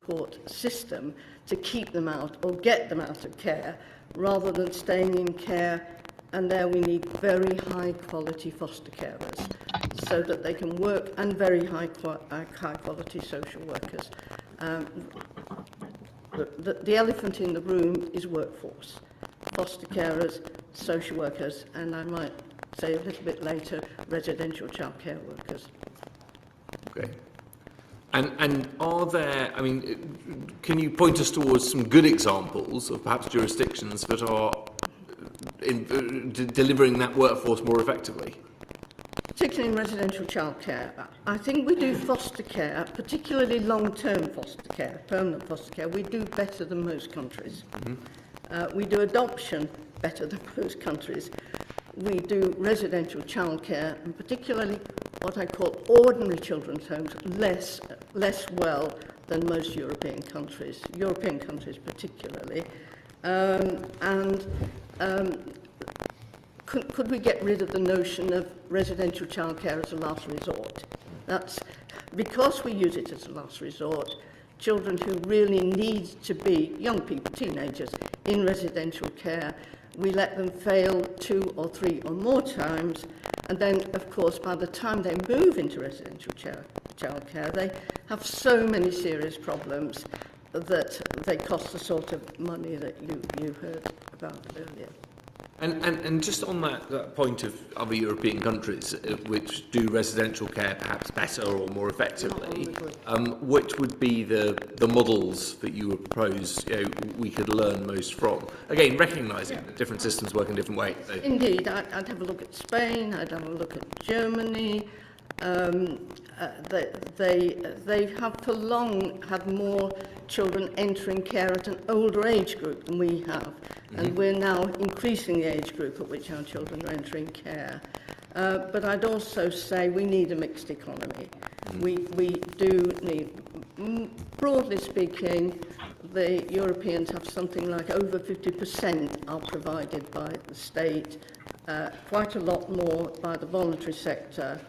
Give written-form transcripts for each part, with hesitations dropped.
support system to keep them out or get them out of care, rather than staying in care. And there we need very high quality foster carers so that they can work, and very high quality social workers. The elephant in the room is workforce. Foster carers, social workers, and I might say a little bit later, residential childcare workers. Okay. And are there, I mean, can you point us towards some good examples of perhaps jurisdictions that are delivering that workforce more effectively? Particularly in residential childcare, I think we do foster care, particularly long-term foster care, permanent foster care, we do better than most countries. Mm-hmm. We do adoption better than most countries. We do residential childcare, and particularly what I call ordinary children's homes, less well than most European countries particularly. Could we get rid of the notion of residential childcare as a last resort? That's because we use it as a last resort. Children who really need to be, young people, teenagers, in residential care, we let them fail 2 or 3 or more times, and then, of course, by the time they move into residential childcare, they have so many serious problems that they cost the sort of money that you heard about earlier. And just on that point of other European countries which do residential care perhaps better or more effectively, which would be the models that you would propose we could learn most from? Again, recognising that different systems work in different ways. So. Indeed, I'd have a look at Spain, I'd have a look at Germany. They have for long had more children entering care at an older age group than we have. And we're now increasing the age group at which our children are entering care. But I'd also say we need a mixed economy. We do need, broadly speaking, the Europeans have something like over 50% are provided by the state, quite a lot more by the voluntary sector,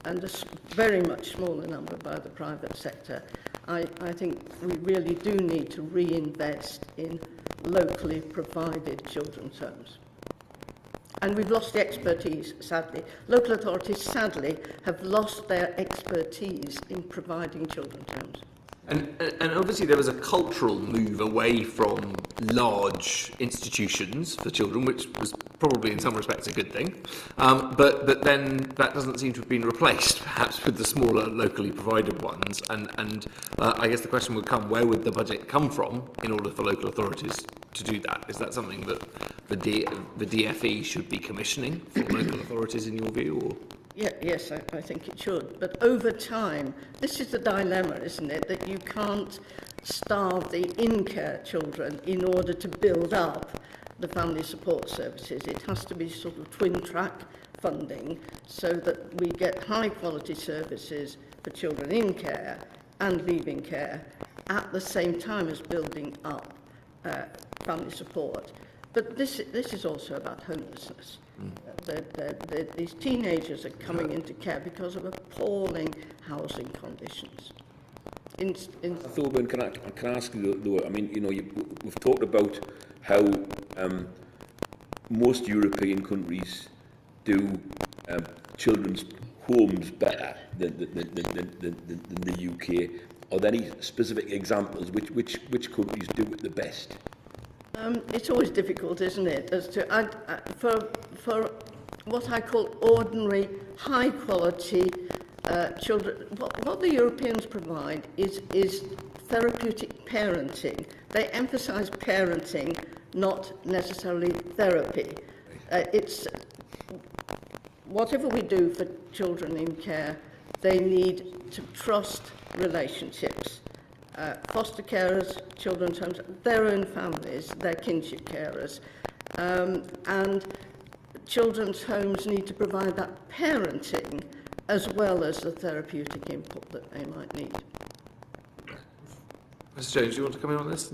and a very much smaller number by the private sector. I think we really do need to reinvest in locally provided children's homes. And we've lost the expertise, sadly. Local authorities, sadly, have lost their expertise in providing children's homes. And obviously there was a cultural move away from large institutions for children, which was probably in some respects a good thing. But then that doesn't seem to have been replaced, perhaps, with the smaller locally provided ones. And I guess the question would come, where would the budget come from in order for local authorities to do that? Is that something that the DFE should be commissioning for local authorities, in your view? Or? Yes, I think it should. But over time, this is the dilemma, isn't it? That you can't starve the in-care children in order to build up the family support services. It has to be sort of twin-track funding so that we get high-quality services for children in care and leaving care at the same time as building up family support. But this is also about homelessness. These teenagers are coming into care because of appalling housing conditions. Thorburn, can I ask you though? I mean, we've talked about how most European countries do children's homes better than the UK. Are there any specific examples which countries do it the best? It's always difficult, isn't it, as to for what I call ordinary, high-quality children. What the Europeans provide is therapeutic parenting. They emphasise parenting, not necessarily therapy. It's whatever we do for children in care, they need to trust relationships. Foster carers, children's homes, their own families, their kinship carers. And children's homes need to provide that parenting as well as the therapeutic input that they might need. Mr. Jones, do you want to come in on this?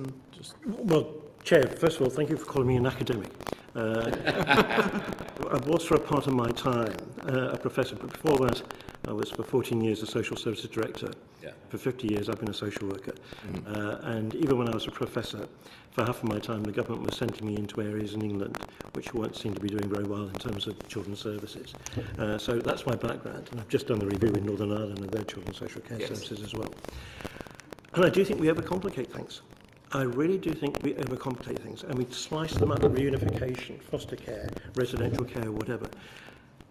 Well, Chair, first of all, thank you for calling me an academic. I was for a part of my time a professor, but before that I was for 14 years a social services director. Yeah. For 50 years I've been a social worker. And even when I was a professor, for half of my time the government was sending me into areas in England which weren't seem to be doing very well in terms of children's services. So that's my background, and I've just done the review in Northern Ireland of their children's social care services as well. And I do think we overcomplicate things. I really do think we overcomplicate things, and we slice them up: reunification, foster care, residential care, whatever.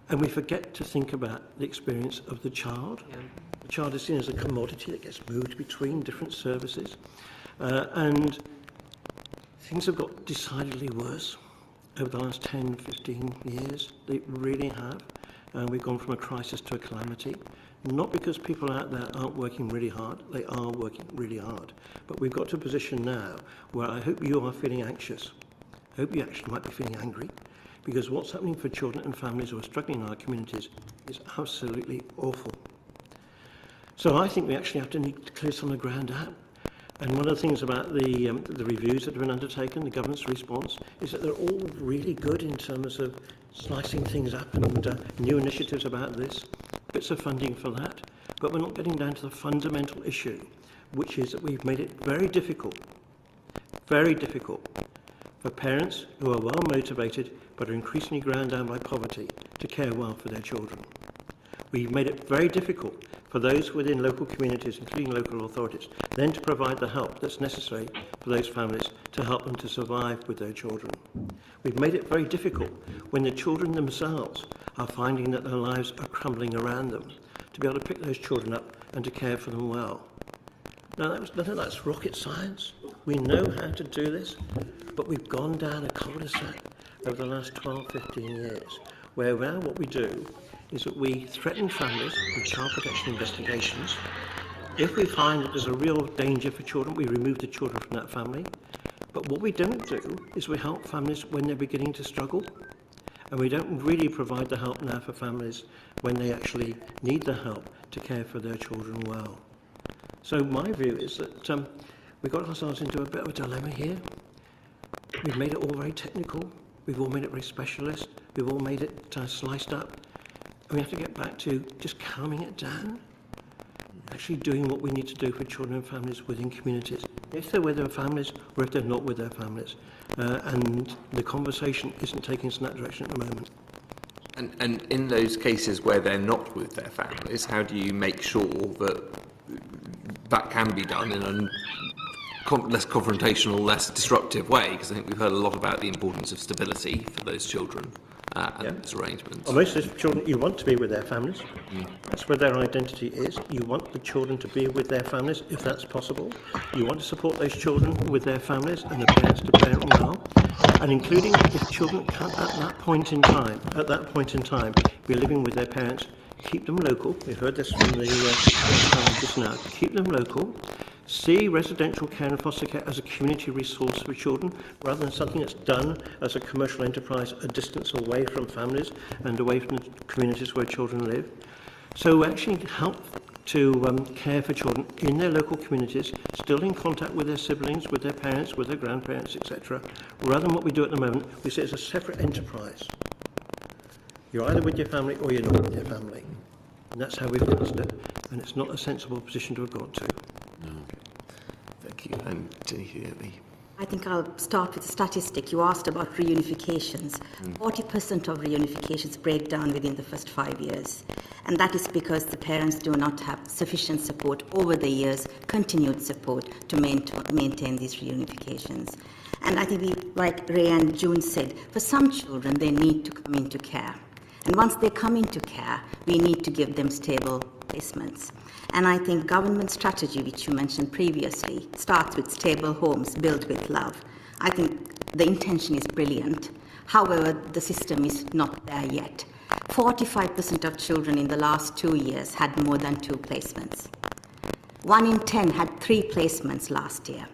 And we forget to think about the experience of the child. The child is seen as a commodity that gets moved between different services. And things have got decidedly worse over the last 10, 15 years. They really have. We've gone from a crisis to a calamity. Not because people out there aren't working really hard. They are working really hard. But we've got to a position now where I hope you are feeling anxious. I hope you actually might be feeling angry. Because what's happening for children and families who are struggling in our communities is absolutely awful. So I think we actually have to need to clear some of the ground out. And one of the things about the reviews that have been undertaken, the government's response, is that they're all really good in terms of slicing things up and new initiatives about this, bits of funding for that. But we're not getting down to the fundamental issue, which is that we've made it very difficult for parents who are well motivated but are increasingly ground down by poverty to care well for their children. We've made it very difficult for those within local communities, including local authorities, then to provide the help that's necessary for those families to help them to survive with their children. We've made it very difficult when the children themselves are finding that their lives are crumbling around them to be able to pick those children up and to care for them well. Now, that's rocket science. We know how to do this, but we've gone down a cul-de-sac over the last 12, 15 years, where now what we do is that we threaten families with child protection investigations. If we find that there's a real danger for children, we remove the children from that family. But what we don't do is we help families when they're beginning to struggle. And we don't really provide the help now for families when they actually need the help to care for their children well. So my view is that we've got ourselves into a bit of a dilemma here. We've made it all very technical. We've all made it very specialist. We've all made it sliced up. And we have to get back to just calming it down, actually doing what we need to do for children and families within communities, if they're with their families or if they're not with their families. And the conversation isn't taking us in that direction at the moment. And in those cases where they're not with their families, how do you make sure that that can be done in a less confrontational, less disruptive way? Because I think we've heard a lot about the importance of stability for those children and those arrangements. Well, most of these children, you want to be with their families. That's where their identity is. You want the children to be with their families, if that's possible. You want to support those children with their families and the parents to parent well. And including if children can't at that point in time, be living with their parents, keep them local. We heard this from the just now. Keep them local. See residential care and foster care as a community resource for children, rather than something that's done as a commercial enterprise a distance away from families and away from the communities where children live. So actually help to care for children in their local communities, still in contact with their siblings, with their parents, with their grandparents, etc. Rather than what we do at the moment, we see it as a separate enterprise. You're either with your family or you're not with your family. And that's how we've fixed it, and it's not a sensible position to have got to. No. Thank you. And Jenny, I think I'll start with a statistic. You asked about reunifications. 40% of reunifications break down within the first 5 years. And that is because the parents do not have sufficient support over the years, continued support to maintain these reunifications. And I think, like Ray and June said, for some children, they need to come into care. And once they come into care, we need to give them stable placements. And I think government strategy, which you mentioned previously, starts with stable homes built with love. I think the intention is brilliant. However, the system is not there yet. 45% of children in the last 2 years had more than 2 placements. 1 in 10 had 3 placements last year.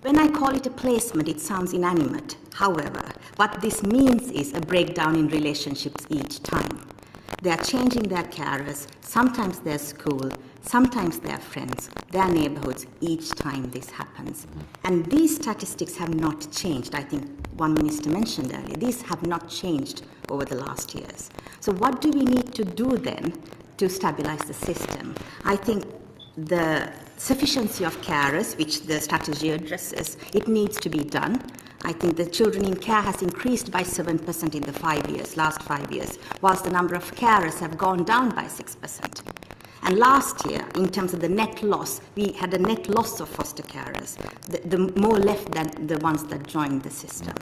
When I call it a placement, it sounds inanimate. However, what this means is a breakdown in relationships each time. They are changing their carers, sometimes their school, sometimes their friends, their neighborhoods, each time this happens. And these statistics have not changed. I think one minister mentioned earlier, these have not changed over the last years. So what do we need to do then to stabilize the system? I think the sufficiency of carers, which the strategy addresses, it needs to be done. I think the children in care has increased by 7% in the last 5 years, whilst the number of carers have gone down by 6%. And last year, in terms of the net loss, we had a net loss of foster carers, the more left than the ones that joined the system.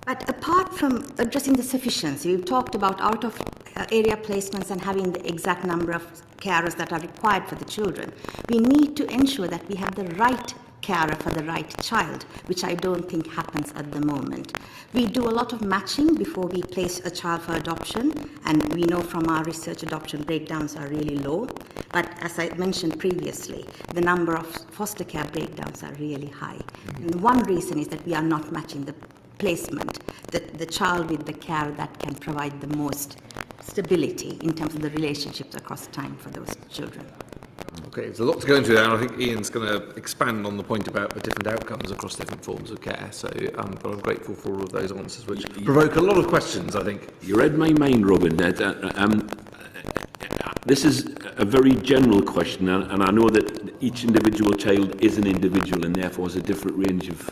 But apart from addressing the sufficiency, we've talked about out-of-area placements and having the exact number of carers that are required for the children. We need to ensure that we have the right carer for the right child, which I don't think happens at the moment. We do a lot of matching before we place a child for adoption, and we know from our research adoption breakdowns are really low. But as I mentioned previously, the number of foster care breakdowns are really high. And one reason is that we are not matching the placement, the child with the care that can provide the most stability in terms of the relationships across time for those children. Okay, there's a lot to go into there, and I think Ian's going to expand on the point about the different outcomes across different forms of care. So, but I'm grateful for all of those answers, which provoke a lot of questions, I think. You read my mind, Robin. This is a very general question, and I know that each individual child is an individual and therefore has a different range of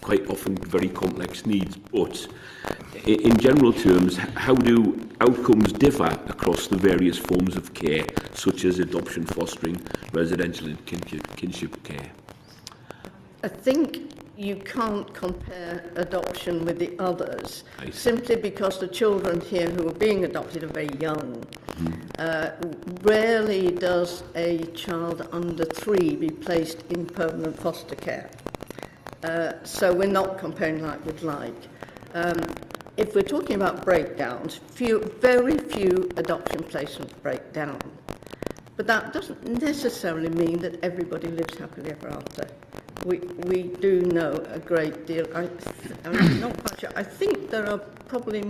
quite often very complex needs. But in general terms, how do outcomes differ across the various forms of care, such as adoption, fostering, residential and kinship care? I think you can't compare adoption with the others simply because the children here who are being adopted are very young. Rarely does a child under 3 be placed in permanent foster care. So we're not comparing like with like. If we're talking about breakdowns, very few adoption placements break down. But that doesn't necessarily mean that everybody lives happily ever after. We do know a great deal. I'm not quite sure. I think there are probably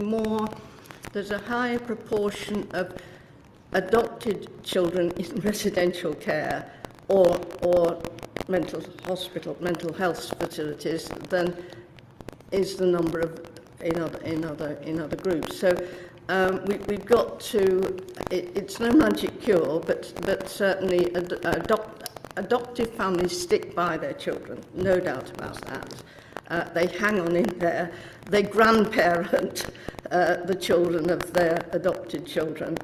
there's a higher proportion of adopted children in residential care or mental health facilities than is the number of in other groups. So we've got to. It's no magic cure, but certainly adoptive families stick by their children, no doubt about that. They hang on in there. They grandparent the children of their adopted children.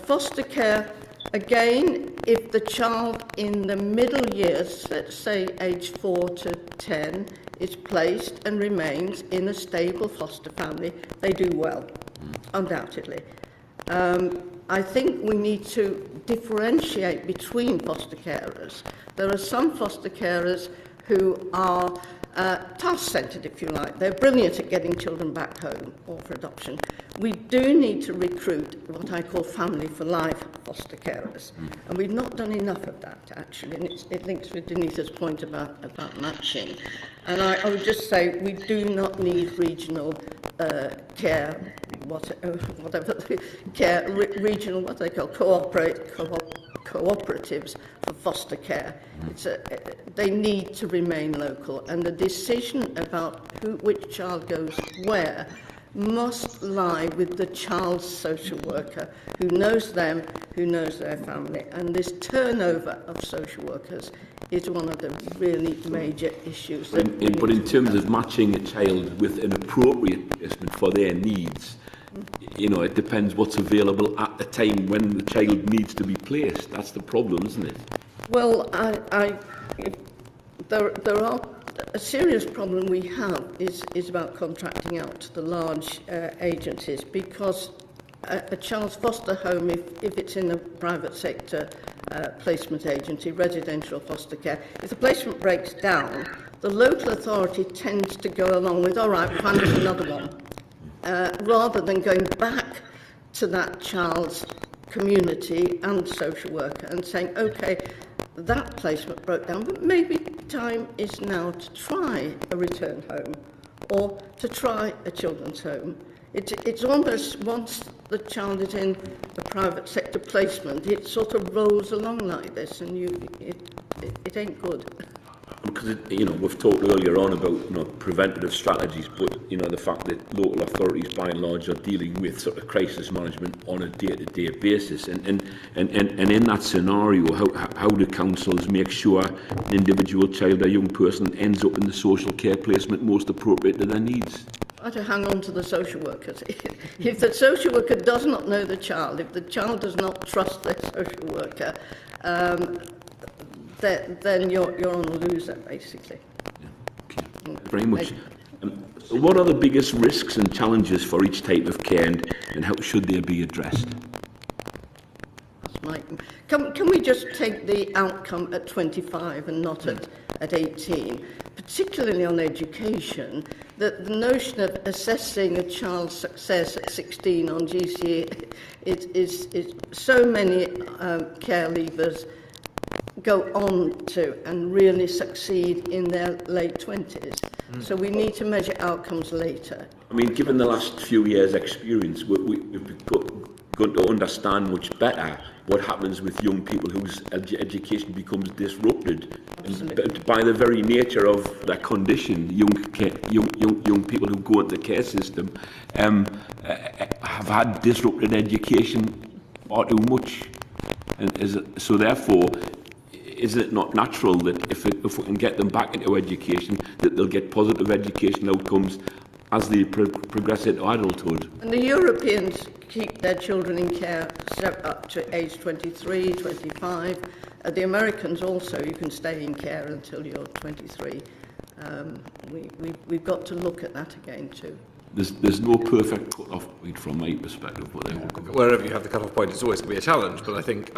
Foster care, again, if the child in the middle years, let's say age 4 to 10, is placed and remains in a stable foster family, they do well, undoubtedly. I think we need to differentiate between foster carers. There are some foster carers who are task-centred, if you like. They're brilliant at getting children back home or for adoption. We do need to recruit what I call family for life foster carers, and we've not done enough of that, actually, and it links with Denise's point about matching. And I would just say we do not need regional care, whatever care, regional, what they call cooperatives for foster care. They need to remain local, and the decision about which child goes where must lie with the child's social worker who knows them, who knows their family. And this turnover of social workers is one of the really major issues. But in terms of matching a child with an appropriate placement for their needs, you know, it depends what's available at the time when the child needs to be placed. That's the problem, isn't it? Well, there are a serious problem we have is about contracting out to the large agencies, because a child's foster home, if it's in a private sector placement agency, residential foster care, if the placement breaks down, the local authority tends to go along with, all right, find us another one, rather than going back to that child's community and social worker and saying, okay, that placement broke down, but maybe time is now to try a return home or to try a children's home It's almost, once the child is in a private sector placement, it sort of rolls along like this, and it ain't good. Because, we've talked earlier on about, preventative strategies, but, the fact that local authorities, by and large, are dealing with sort of crisis management on a day-to-day basis. And in that scenario, how do councils make sure an individual child or young person ends up in the social care placement most appropriate to their needs? I have to hang on to the social workers. If the social worker does not know the child, if the child does not trust their social worker, then you're on a loser, basically. Yeah. Okay. Very much. What are the biggest risks and challenges for each type of care, and how should they be addressed? Can we just take the outcome at 25 and not at 18? Particularly on education, that the notion of assessing a child's success at 16 on GCE is so many care leavers go on to and really succeed in their late 20s. So we need to measure outcomes later. I mean, given the last few years' experience, we've got to understand much better what happens with young people whose education becomes disrupted. And by the very nature of their condition, young people who go into the care system have had disrupted education far too much. And so therefore, is it not natural that if we can get them back into education, that they'll get positive education outcomes as they progress into adulthood? And the Europeans keep their children in care up to age 23, 25. The Americans also, you can stay in care until you're 23. We've got to look at that again too. There's no perfect cut-off point from my perspective, but wherever you have the cut-off point, it's always going to be a challenge. But I think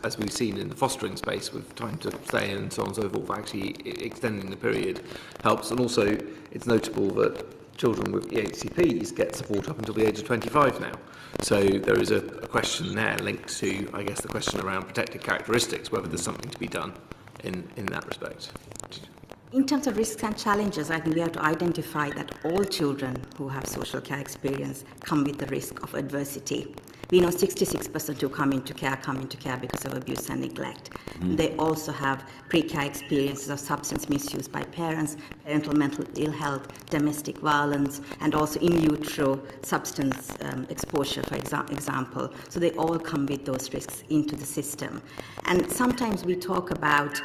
as we've seen in the fostering space, with time to stay in and so on and so forth, actually extending the period helps. And also, it's notable that children with EHCPs get support up until the age of 25 now. So there is a question there linked to, I guess, the question around protected characteristics, whether there's something to be done in that respect. In terms of risks and challenges, I think we have to identify that all children who have social care experience come with the risk of adversity. We know 66% who come into care because of abuse and neglect. They also have pre-care experiences of substance misuse by parents, parental mental ill health, domestic violence, and also in utero substance exposure, for example. So they all come with those risks into the system. And sometimes we talk about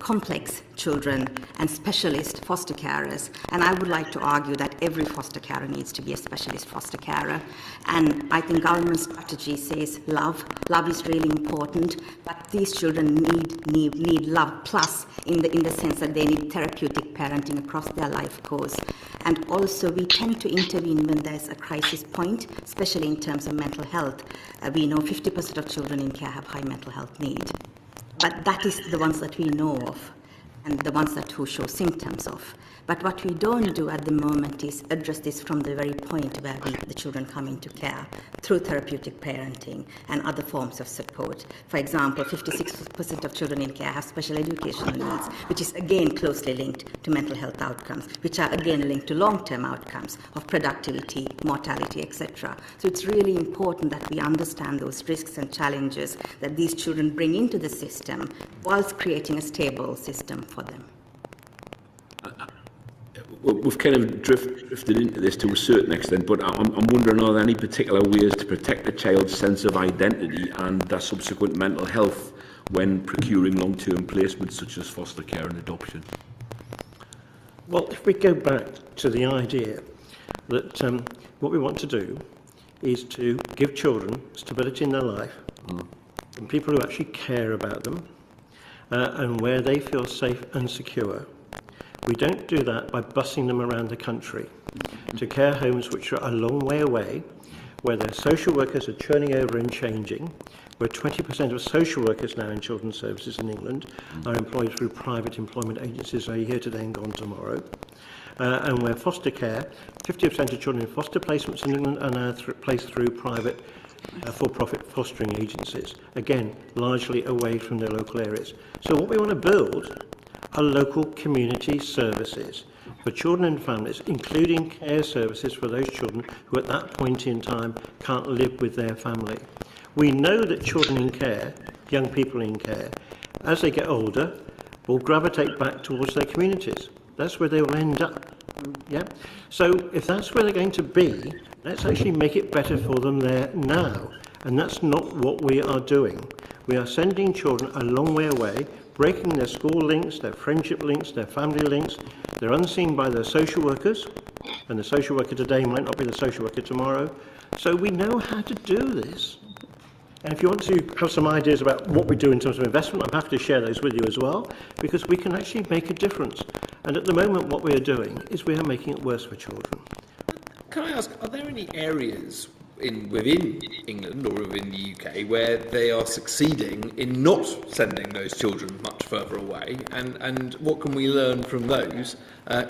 complex children and specialist foster carers, and I would like to argue that every foster carer needs to be a specialist foster carer. And I think government strategy says love is really important, but these children need love plus in the sense that they need therapeutic parenting across their life course. And also we tend to intervene when there's a crisis point, especially in terms of mental health. We know 50% of children in care have high mental health need. But that is the ones that we know of and the ones who show symptoms of. But what we don't do at the moment is address this from the very point where the children come into care through therapeutic parenting and other forms of support. For example, 56% of children in care have special educational needs, which is again closely linked to mental health outcomes, which are again linked to long-term outcomes of productivity, mortality, etc. So it's really important that we understand those risks and challenges that these children bring into the system whilst creating a stable system for them. We've kind of drifted into this to a certain extent, but I'm wondering, are there any particular ways to protect a child's sense of identity and their subsequent mental health when procuring long-term placements such as foster care and adoption? Well, if we go back to the idea that what we want to do is to give children stability in their life, and people who actually care about them, and where they feel safe and secure. We don't do that by bussing them around the country to care homes which are a long way away, where their social workers are churning over and changing, where 20% of social workers now in children's services in England are employed through private employment agencies, are here today and gone tomorrow, and where foster care, 50% of children in foster placements in England are now placed through private for-profit fostering agencies, again, largely away from their local areas. So what we want to build are local community services for children and families, including care services for those children who at that point in time can't live with their family. We know that children in care, young people in care, as they get older, will gravitate back towards their communities. That's where they will end up. Yeah. So if that's where they're going to be, let's actually make it better for them there now. And that's not what we are doing. We are sending children a long way away, breaking their school links, their friendship links, their family links. They're unseen by their social workers, and the social worker today might not be the social worker tomorrow. So we know how to do this. And if you want to have some ideas about what we do in terms of investment, I'm happy to share those with you as well, because we can actually make a difference. And at the moment, what we are doing is we are making it worse for children. Can I ask, are there any areas within England or within the UK where they are succeeding in not sending those children much further away? And what can we learn from those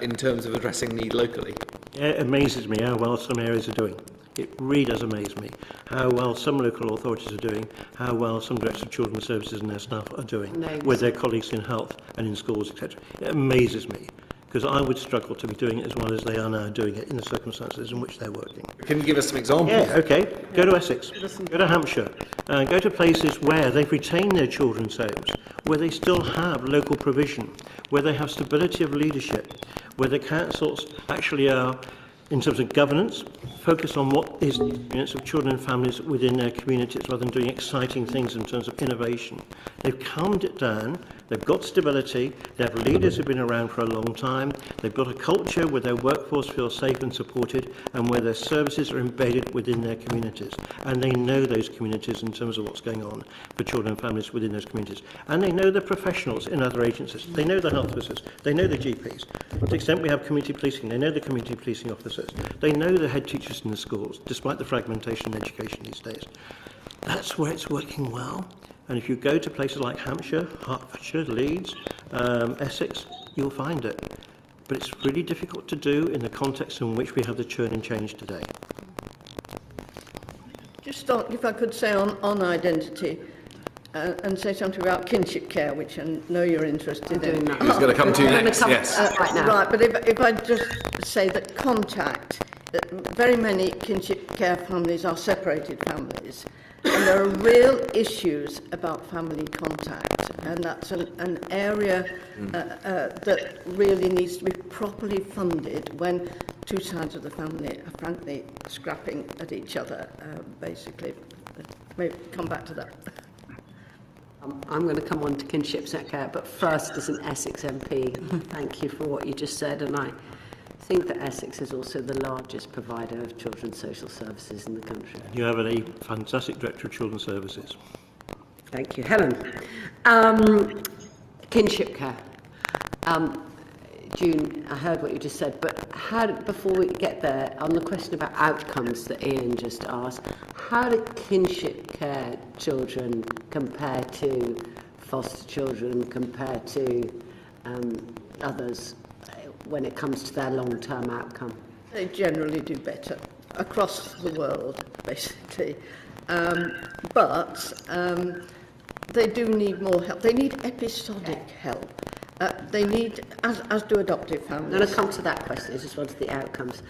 in terms of addressing need locally? It amazes me how well some areas are doing. It really does amaze me how well some local authorities are doing, how well some directors of children's services and their staff are doing with their colleagues in health and in schools, etc. It amazes me, because I would struggle to be doing it as well as they are now doing it in the circumstances in which they're working. Can you give us some examples? Yeah, okay. Go to Essex, go to Hampshire, go to places where they've retained their children's homes, where they still have local provision, where they have stability of leadership, where the councils actually are, in terms of governance, focus on what is the experience of children and families within their communities rather than doing exciting things in terms of innovation. They've calmed it down, they've got stability, they have leaders who've been around for a long time, they've got a culture where their workforce feels safe and supported and where their services are embedded within their communities. And they know those communities in terms of what's going on for children and families within those communities. And they know the professionals in other agencies, they know the health officers, they know the GPs. To the extent we have community policing, they know the community policing officers. They know the head teachers in the schools, despite the fragmentation in education these days. That's where it's working well. And if you go to places like Hampshire, Hertfordshire, Leeds, Essex, you'll find it. But it's really difficult to do in the context in which we have the churn and change today. Just if I could say on identity, and say something about kinship care, which I know you're interested in. Who's going to come to next? Yes. Right, but if I just say that contact, that very many kinship care families are separated families, and there are real issues about family contact, and that's an area that really needs to be properly funded when two sides of the family are frankly scrapping at each other, basically. Maybe come back to that. I'm going to come on to kinship care, but first, as an Essex MP, thank you for what you just said, and I think that Essex is also the largest provider of children's social services in the country. You have a fantastic Director of Children's Services. Thank you. Helen. Kinship care. June, I heard what you just said, but before we get there, on the question about outcomes that Ian just asked, how do kinship care children compare to foster children, compare to others when it comes to their long-term outcome? They generally do better across the world, basically. But they do need more help. They need episodic help. They need, as do adoptive families. I'm going to come to that question. I just wanted the outcomes.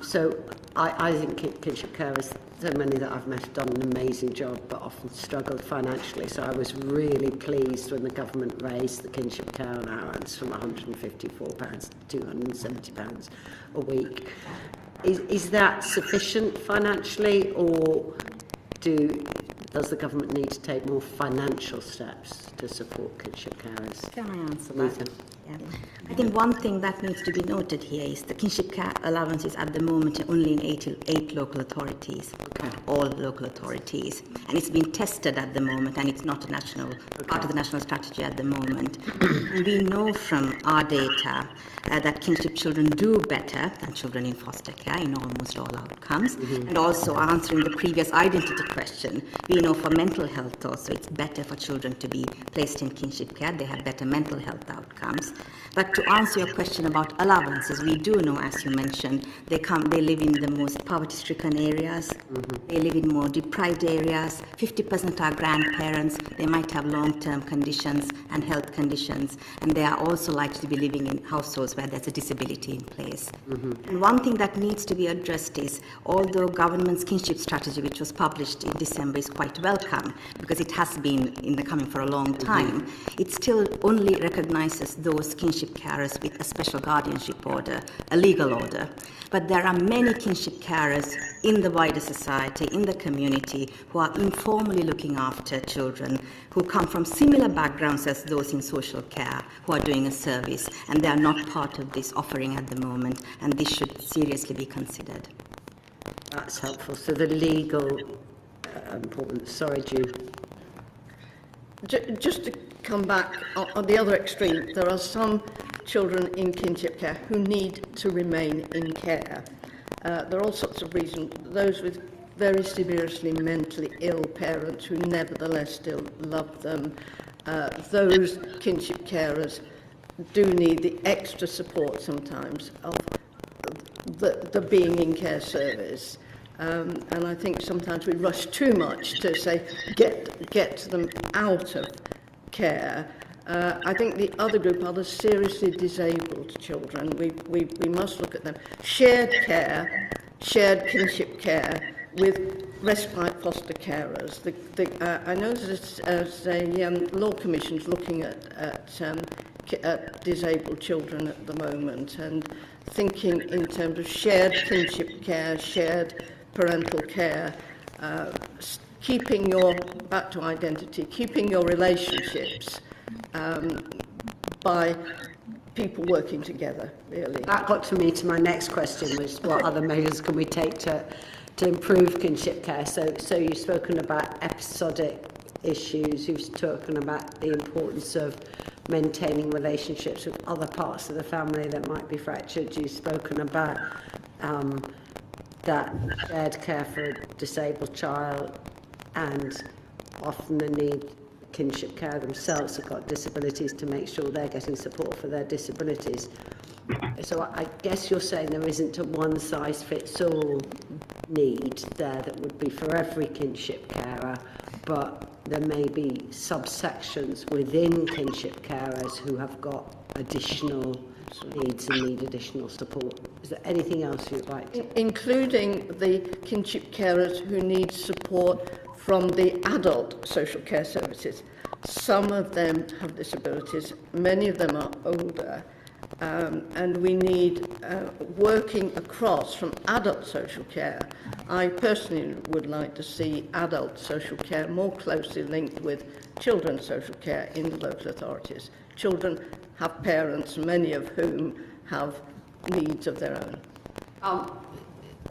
So I think kinship carers, so many that I've met, have done an amazing job, but often struggled financially. So I was really pleased when the government raised the kinship care allowance from £154 to £270 a week. Is that sufficient financially, or does the government need to take more financial steps to support kinship carers? Can I answer that? Yeah. I think one thing that needs to be noted here is the kinship care allowance is at the moment only in eight local authorities, all local authorities, and it's been tested at the moment, and it's not a national part of the national strategy at the moment. And we know from our data that kinship children do better than children in foster care in almost all outcomes. And also answering the previous identity question, we know for mental health also it's better for children to be placed in kinship care. They have better mental health outcomes. But to answer your question about allowances, we do know, as you mentioned, they live in the most poverty-stricken areas, they live in more deprived areas, 50% are grandparents, they might have long-term conditions and health conditions, and they are also likely to be living in households where there's a disability in place. And one thing that needs to be addressed is, although government's kinship strategy, which was published in December, is quite welcome, because it has been in the coming for a long time, it still only recognises those kinship carers with a special guardianship order, a legal order. But there are many kinship carers in the wider society, in the community, who are informally looking after children, who come from similar backgrounds as those in social care, who are doing a service, and they are not part of this offering at the moment, and this should seriously be considered. That's helpful. So the legal importance. Sorry, Jude. Just to come back on the other extreme, there are some children in kinship care who need to remain in care. There are all sorts of reasons. Those with very seriously mentally ill parents who nevertheless still love them. Those kinship carers do need the extra support sometimes of the being in care service. And I think sometimes we rush too much to say, get them out of care. I think the other group are the seriously disabled children. We must look at them. Shared care, shared kinship care with respite foster carers. I know there's a law commission looking at disabled children at the moment and thinking in terms of shared kinship care, shared parental care, keeping your, back to identity, keeping your relationships by people working together, really. That got to me to my next question, which is what other measures can we take to improve kinship care? So you've spoken about episodic issues, you've spoken about the importance of maintaining relationships with other parts of the family that might be fractured, you've spoken about that shared care for a disabled child, and often the need kinship care themselves have got disabilities to make sure they're getting support for their disabilities. So I guess you're saying there isn't a one-size-fits-all need there that would be for every kinship carer, but there may be subsections within kinship carers who have got additional needs and need additional support. Is there anything else you'd like to? Including the kinship carers who need support from the adult social care services. Some of them have disabilities, many of them are older, and we need working across from adult social care. I personally would like to see adult social care more closely linked with children's social care in the local authorities. Children have parents, many of whom have needs of their own.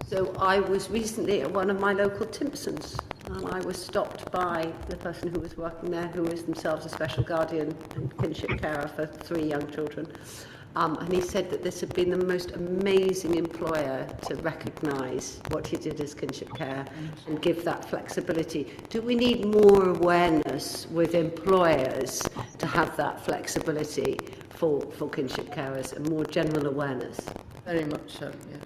So I was recently at one of my local Timpsons, and I was stopped by the person who was working there, who is themselves a special guardian and kinship carer for 3 young children. And he said that this had been the most amazing employer to recognise what he did as kinship care and give that flexibility. Do we need more awareness with employers to have that flexibility for kinship carers and more general awareness? Very much so, yes.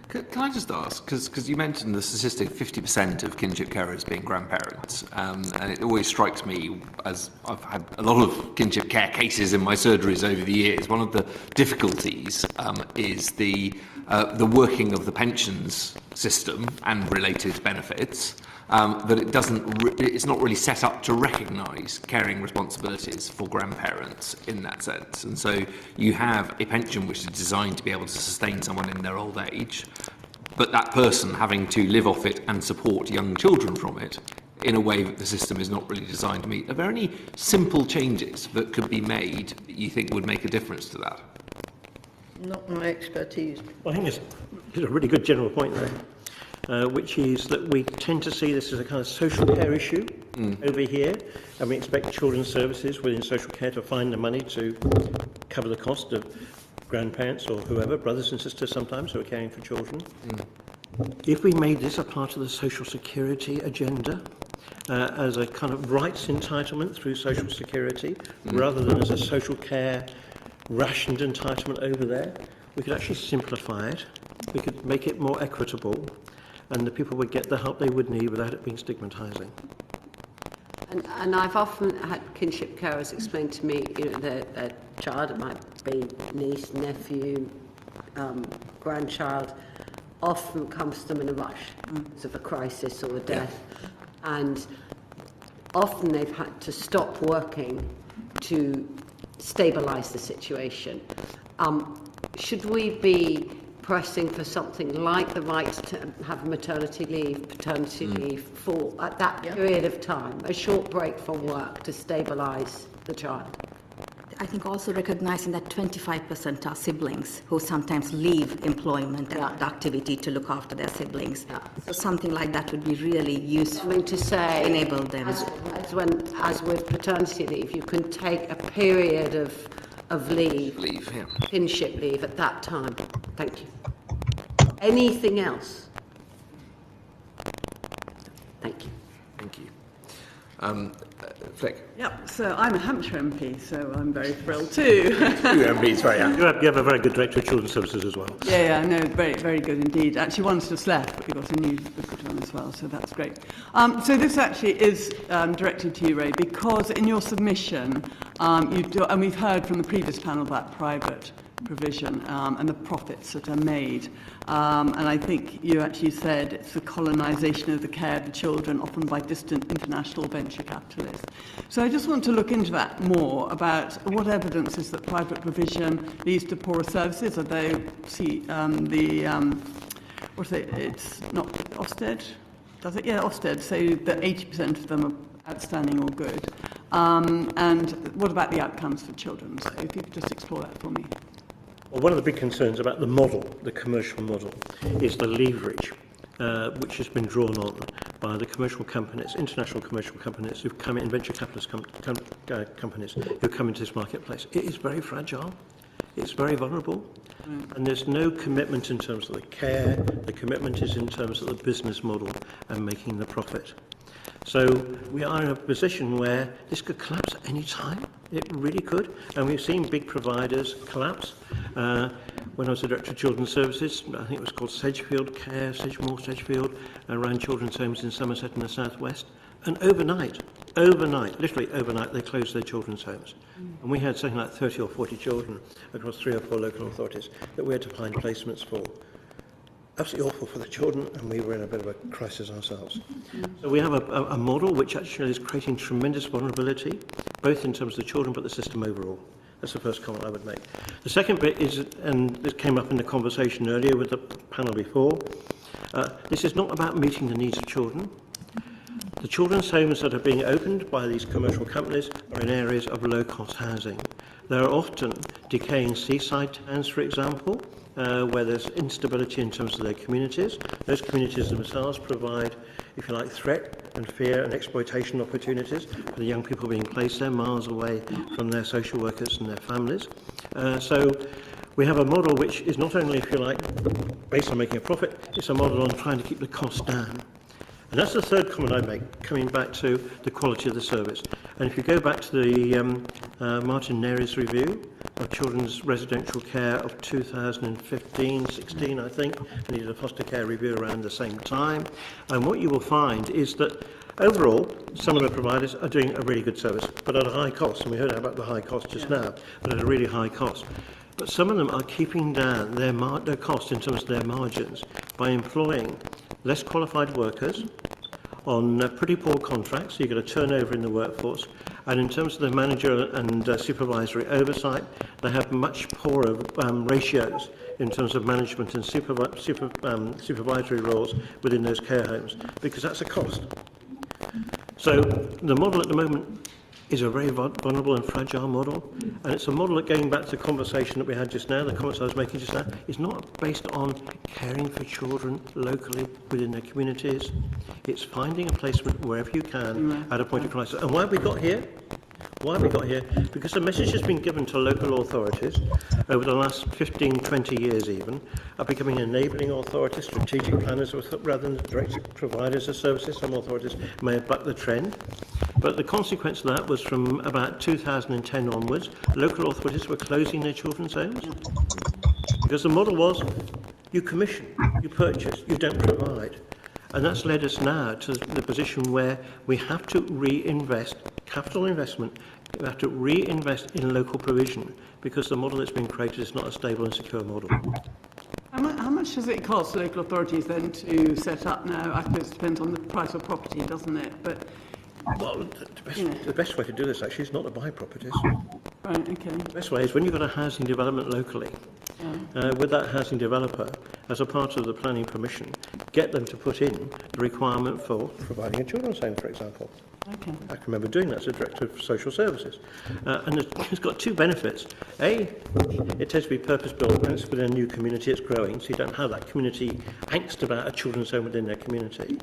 Can I just ask, because you mentioned the statistic 50% of kinship carers being grandparents, and it always strikes me, as I've had a lot of kinship care cases in my surgeries over the years, one of the difficulties is the working of the pensions system and related benefits. That it's not really set up to recognise caring responsibilities for grandparents in that sense. And so you have a pension which is designed to be able to sustain someone in their old age, but that person having to live off it and support young children from it in a way that the system is not really designed to meet. Are there any simple changes that could be made that you think would make a difference to that? Not my expertise. Well, I think it's a really good general point there, which is that we tend to see this as a kind of social care issue over here, and we expect children's services within social care to find the money to cover the cost of grandparents or whoever, brothers and sisters sometimes, who are caring for children. If we made this a part of the social security agenda, as a kind of rights entitlement through social security, rather than as a social care rationed entitlement over there. We could actually simplify it. We could make it more equitable, and the people would get the help they would need without it being stigmatising. And I've often had kinship carers explain to me, their child, it might be niece, nephew, grandchild, often comes to them in a rush because of a crisis or a death. And often they've had to stop working to stabilise the situation. Should we be pressing for something like the right to have maternity leave, paternity leave for at that period of time, a short break from work to stabilise the child? I think also recognizing that 25% are siblings who sometimes leave employment and activity to look after their siblings. So something like that would be really useful. I mean, to say, enable them. As with paternity leave, you can take a period of leave, kinship leave at that time. Thank you. Anything else? Thank you. Thank you. Flick. Yep, so I'm a Hampshire MP, so I'm very thrilled too. You MPs, right? You have a very good Director of Children's Services as well. Yeah, no, very, very good indeed. Actually, one's just left, but we've got a new good one as well, so that's great. So this actually is directed to you, Ray, because in your submission, and we've heard from the previous panel about private provision and the profits that are made. And I think you actually said it's the colonisation of the care of the children, often by distant international venture capitalists. So I just want to look into that more, about what evidence is that private provision leads to poorer services, although it's not Ofsted, does it? Yeah, Ofsted, so that 80% of them are outstanding or good. And what about the outcomes for children? So if you could just explore that for me. Well, one of the big concerns about the model, the commercial model, is the leverage which has been drawn on by the commercial companies, international commercial companies who've come in, venture capitalist companies who've come into this marketplace. It is very fragile, it's very vulnerable, and there's no commitment in terms of the care. The commitment is in terms of the business model and making the profit. So we are in a position where this could collapse at any time. It really could. And we've seen big providers collapse. When I was the Director of Children's Services, I think it was called Sedgefield Care, Sedgefield, ran children's homes in Somerset in the southwest. And overnight, literally overnight, they closed their children's homes. And we had something like 30 or 40 children across 3 or 4 local authorities that we had to find placements for. Absolutely awful for the children, and we were in a bit of a crisis ourselves. So we have a model which actually is creating tremendous vulnerability, both in terms of the children but the system overall. That's the first comment I would make. The second bit is, and this came up in the conversation earlier with the panel before, this is not about meeting the needs of children. The children's homes that are being opened by these commercial companies are in areas of low-cost housing. There are often decaying seaside towns, for example, where there's instability in terms of their communities. Those communities themselves provide, if you like, threat and fear and exploitation opportunities for the young people being placed there miles away from their social workers and their families. So we have a model which is not only, if you like, based on making a profit, it's a model on trying to keep the cost down. And that's the third comment I make, coming back to the quality of the service. And if you go back to the Martin Nery's review of children's residential care of 2015-16, I think, and he did a foster care review around the same time, and what you will find is that overall, some of the providers are doing a really good service, but at a high cost, and we heard about the high cost just now, but at a really high cost. But some of them are keeping down their cost in terms of their margins by employing less qualified workers on pretty poor contracts, so you get a turnover in the workforce, and in terms of the manager and supervisory oversight, they have much poorer ratios in terms of management and supervisory roles within those care homes, because that's a cost. So the model at the moment is a very vulnerable and fragile model, and it's a model that, going back to the conversation that we had just now, the comments I was making just now, is not based on caring for children locally within their communities. It's finding a placement wherever you can at a point of crisis. And why have we got here? Why have we got here? Because the message has been given to local authorities over the last 15, 20 years even, of becoming enabling authorities, strategic planners rather than direct providers of services. Some authorities may have bucked the trend. But the consequence of that was from about 2010 onwards, local authorities were closing their children's homes. Because the model was, you commission, you purchase, you don't provide. And that's led us now to the position where we have to reinvest, capital investment, we have to reinvest in local provision, because the model that's been created is not a stable and secure model. How much does it cost local authorities then to set up now? I suppose it depends on the price of property, doesn't it? But Well, the best way to do this actually is not to buy properties. right, okay. The best way is when you've got a housing development locally, with that housing developer, as a part of the planning permission, get them to put in the requirement for providing a children's home, for example. Okay. I can remember doing that as a Director of Social Services. And it's got two benefits. A, it tends to be purpose-built when it's within a new community, it's growing, so you don't have that community angst about a children's home within their community.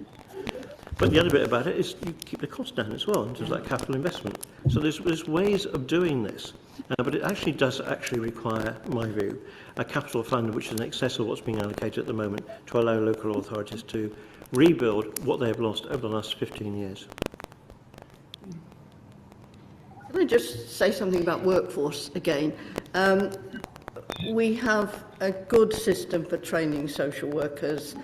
But the other bit about it is you keep the cost down as well in terms of that capital investment. So there's ways of doing this, but it actually does require, in my view, a capital fund which is in excess of what's being allocated at the moment to allow local authorities to rebuild what they have lost over the last 15 years. Can I just say something about workforce again? We have a good system for training social workers,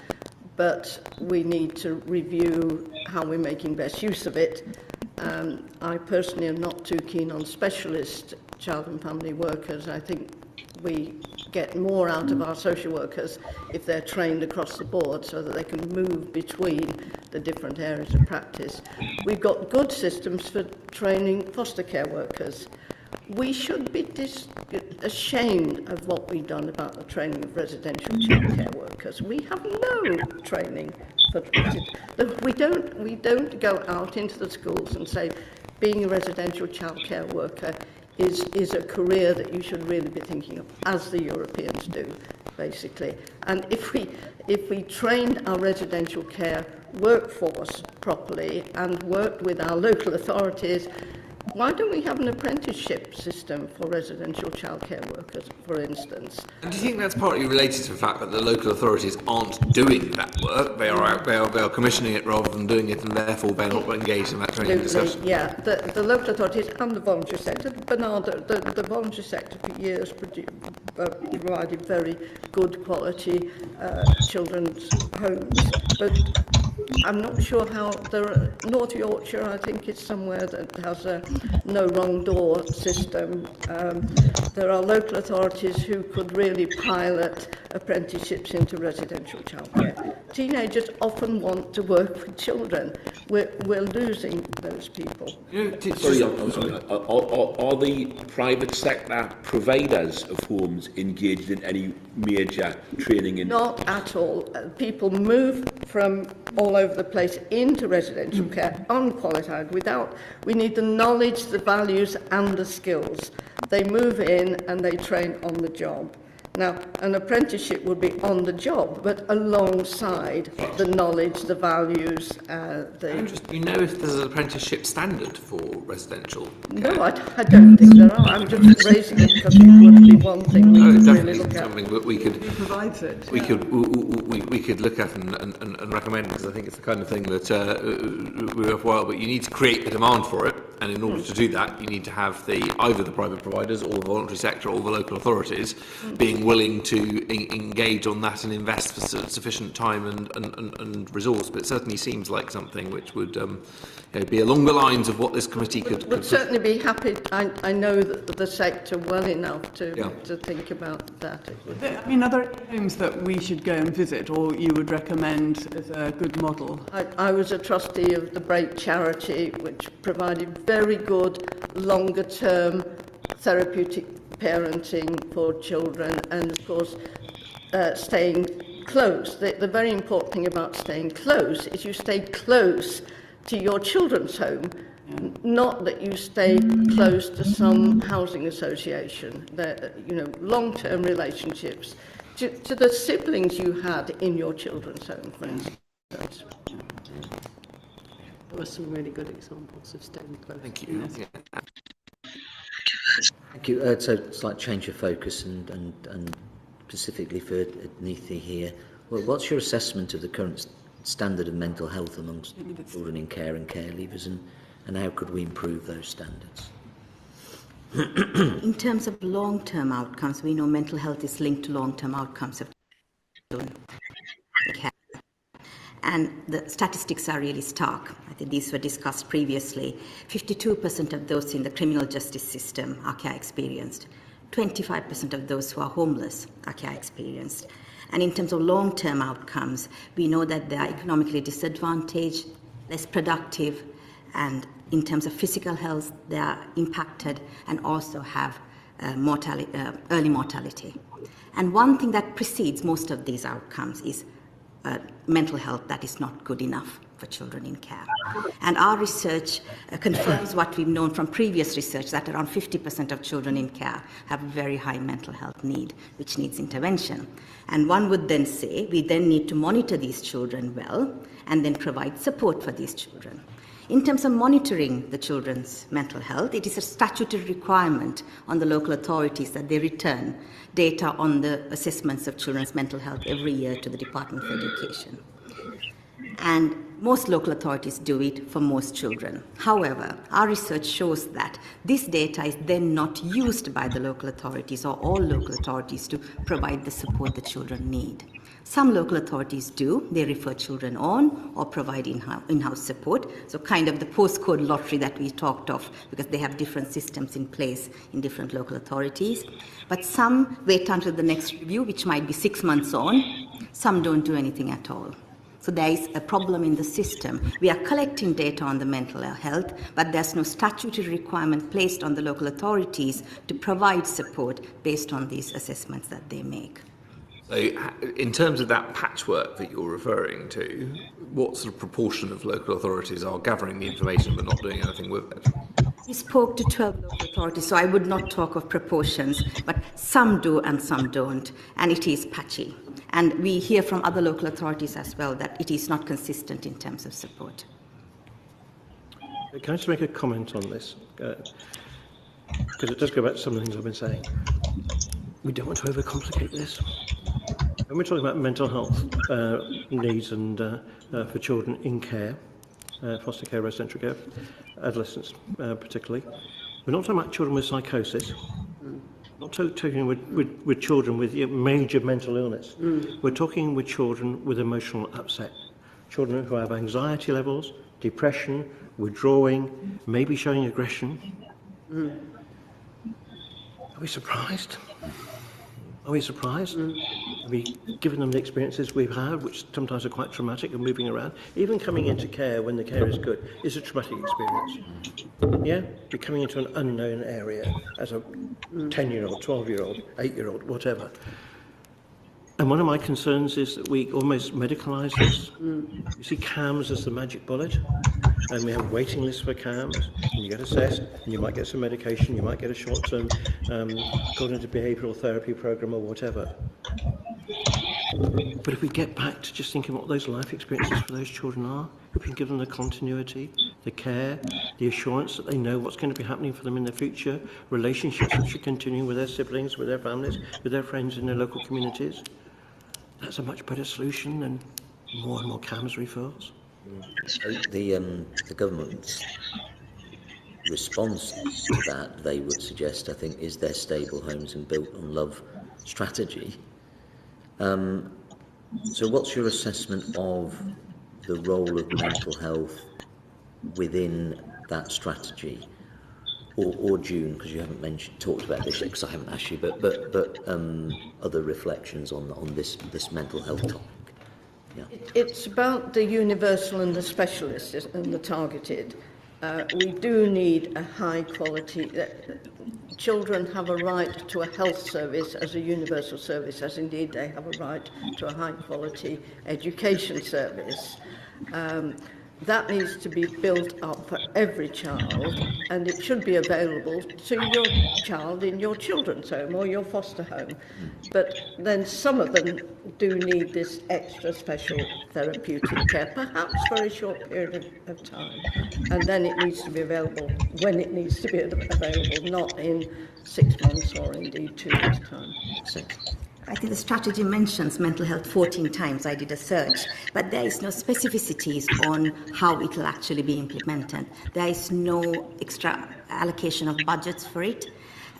but we need to review how we're making best use of it. I personally am not too keen on specialist child and family workers. I think we get more out of our social workers if they're trained across the board so that they can move between the different areas of practice. We've got good systems for training foster care workers. We should be ashamed of what we've done about the training of residential childcare workers. We have no training for we don't go out into the schools and say being a residential childcare worker is a career that you should really be thinking of, as the Europeans do, basically. And if we trained our residential care workforce properly and worked with our local authorities, why don't we have an apprenticeship system for residential childcare workers, for instance? And do you think that's partly related to the fact that the local authorities aren't doing that work? They are commissioning it rather than doing it, and therefore they're not engaged in that training discussion. Yeah, the local authorities and the voluntary sector. Bernard, the voluntary sector for years provided very good quality children's homes, but I'm not sure how North Yorkshire, I think, is somewhere that has a no wrong door system. There are local authorities who could really pilot apprenticeships into residential childcare. Teenagers often want to work with children. We're losing those people. Sorry, I'm sorry. Are the private sector providers of homes engaged in any major training in? Not at all. People move from all over the place into residential care, unqualified, we need the knowledge, the values and the skills. They move in and they train on the job. Now, an apprenticeship would be on the job, but alongside the knowledge, the values, You know if there's an apprenticeship standard for residential care? No, I don't think there are. I'm just raising it because it would be one thing we could really look at. Something that we could Who provides it? we could look at and recommend, because I think it's the kind of thing that we're worthwhile. But you need to create the demand for it, and in order to do that, you need to have either the private providers or the voluntary sector or the local authorities being willing to engage on that and invest for sufficient time and resource. But it certainly seems like something which would be along the lines of what this committee could Would certainly be happy. I know the sector well enough to think about that. I mean, are there homes that we should go and visit, or you would recommend as a good model? I was a trustee of the Break charity, which provided very good longer-term therapeutic parenting for children, and of course staying close. The very important thing about staying close is you stay close to your children's home, not that you stay close to some housing association. Long-term relationships to the siblings you had in your children's home, for instance. There were some really good examples of staying close. Thank you. Yes. Yeah. Thank you. So slight change of focus and specifically for Neethi here. Well, what's your assessment of the current standard of mental health amongst children in care and care leavers, and and how could we improve those standards? In terms of long-term outcomes, we know mental health is linked to long-term outcomes of children. And the statistics are really stark. I think these were discussed previously. 52% of those in the criminal justice system are care experienced. 25% of those who are homeless are care experienced. And in terms of long-term outcomes, we know that they are economically disadvantaged, less productive, and in terms of physical health, they are impacted and also have early mortality. And one thing that precedes most of these outcomes is mental health that is not good enough for children in care. And our research confirms what we've known from previous research, that around 50% of children in care have a very high mental health need, which needs intervention. And one would then say we then need to monitor these children well and then provide support for these children. In terms of monitoring the children's mental health, it is a statutory requirement on the local authorities that they return data on the assessments of children's mental health every year to the Department of Education. And most local authorities do it for most children. However, our research shows that this data is then not used by the local authorities or all local authorities to provide the support the children need. Some local authorities do. They refer children on or provide in-house support. So kind of the postcode lottery that we talked of, because they have different systems in place in different local authorities. But some wait until the next review, which might be 6 months on. Some don't do anything at all. So there is a problem in the system. We are collecting data on the mental health, but there's no statutory requirement placed on the local authorities to provide support based on these assessments that they make. So in terms of that patchwork that you're referring to, what sort of proportion of local authorities are gathering the information but not doing anything with it? We spoke to 12 local authorities, so I would not talk of proportions, but some do and some don't, and it is patchy. And we hear from other local authorities as well that it is not consistent in terms of support. Can I just make a comment on this? Because it does go back to some of the things I've been saying. We don't want to overcomplicate this. When we're talking about mental health needs and for children in care, foster care, residential care, adolescents particularly, we're not talking about children with psychosis. Not talking with children with major mental illness. We're talking with children with emotional upset. Children who have anxiety levels, depression, withdrawing, maybe showing aggression. Are we surprised? Are we surprised? Have we given them the experiences we've had, which sometimes are quite traumatic, and moving around? Even coming into care when the care is good is a traumatic experience. Yeah? You're coming into an unknown area as a 10-year-old, 12-year-old, 8-year-old, whatever. And one of my concerns is that we almost medicalise this. You see CAMS as the magic bullet, and we have waiting lists for CAMS, and you get assessed, and you might get some medication, you might get a short-term cognitive behavioural therapy program or whatever. But if we get back to just thinking what those life experiences for those children are, if we can give them the continuity, the care, the assurance that they know what's going to be happening for them in the future, relationships which are continuing with their siblings, with their families, with their friends in their local communities, that's a much better solution than more and more CAMS referrals. So the government's response to that, they would suggest, I think, is their stable homes and built on love strategy. So what's your assessment of the role of mental health within that strategy? Or June, because you haven't talked about this yet, because I haven't asked you, but other reflections on this mental health topic. Yeah. It's about the universal and the specialist and the targeted. We do need a high quality. Children have a right to a health service as a universal service, as indeed they have a right to a high quality education service. That needs to be built up for every child, and it should be available to your child in your children's home or your foster home. But then some of them do need this extra special therapeutic care, perhaps for a short period of time. And then it needs to be available when it needs to be available, not in 6 months or indeed 2 years' time. I think the strategy mentions mental health 14 times. I did a search, but there is no specificities on how it will actually be implemented. There is no extra allocation of budgets for it.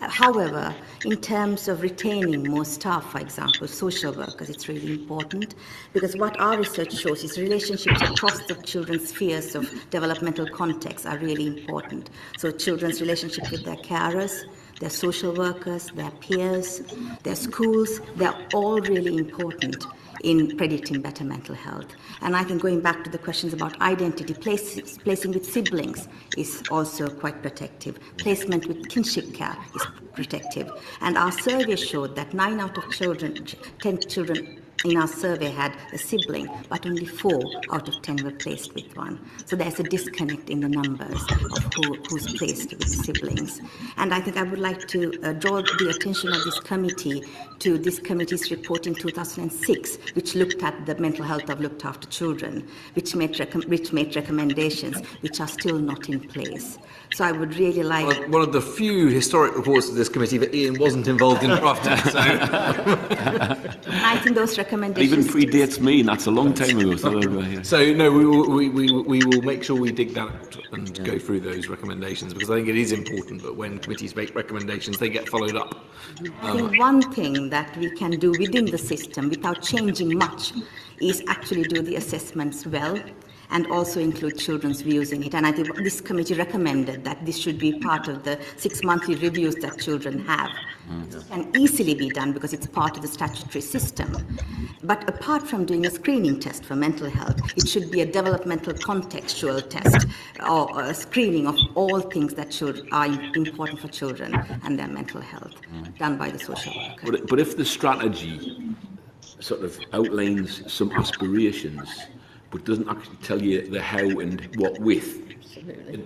However, in terms of retaining more staff, for example, social workers, it's really important, because what our research shows is relationships across the children's spheres of developmental context are really important. So children's relationship with their carers, their social workers, their peers, their schools, they're all really important in predicting better mental health. And I think going back to the questions about identity, placing with siblings is also quite protective. Placement with kinship care is protective. And our survey showed that 9 out of 10 children in our survey had a sibling, but only 4 out of 10 were placed with one. So there's a disconnect in the numbers of who's placed with siblings. And I think I would like to draw the attention of this committee to this committee's report in 2006, which looked at the mental health of looked after children, which made recommendations which are still not in place. So I would really like... One of the few historic reports of this committee that Ian wasn't involved in drafting. So. I think those recommendations... Even predates me, and that's a long time ago. So no, we will make sure we dig that out and go through those recommendations, because I think it is important that when committees make recommendations, they get followed up. I think one thing that we can do within the system without changing much is actually do the assessments well, and also include children's views in it. And I think this committee recommended that this should be part of the 6 monthly reviews that children have. It can easily be done because it's part of the statutory system. But apart from doing a screening test for mental health, it should be a developmental contextual test or a screening of all things that are important for children and their mental health, done by the social worker. But if the strategy sort of outlines some aspirations, but doesn't actually tell you the how and what with,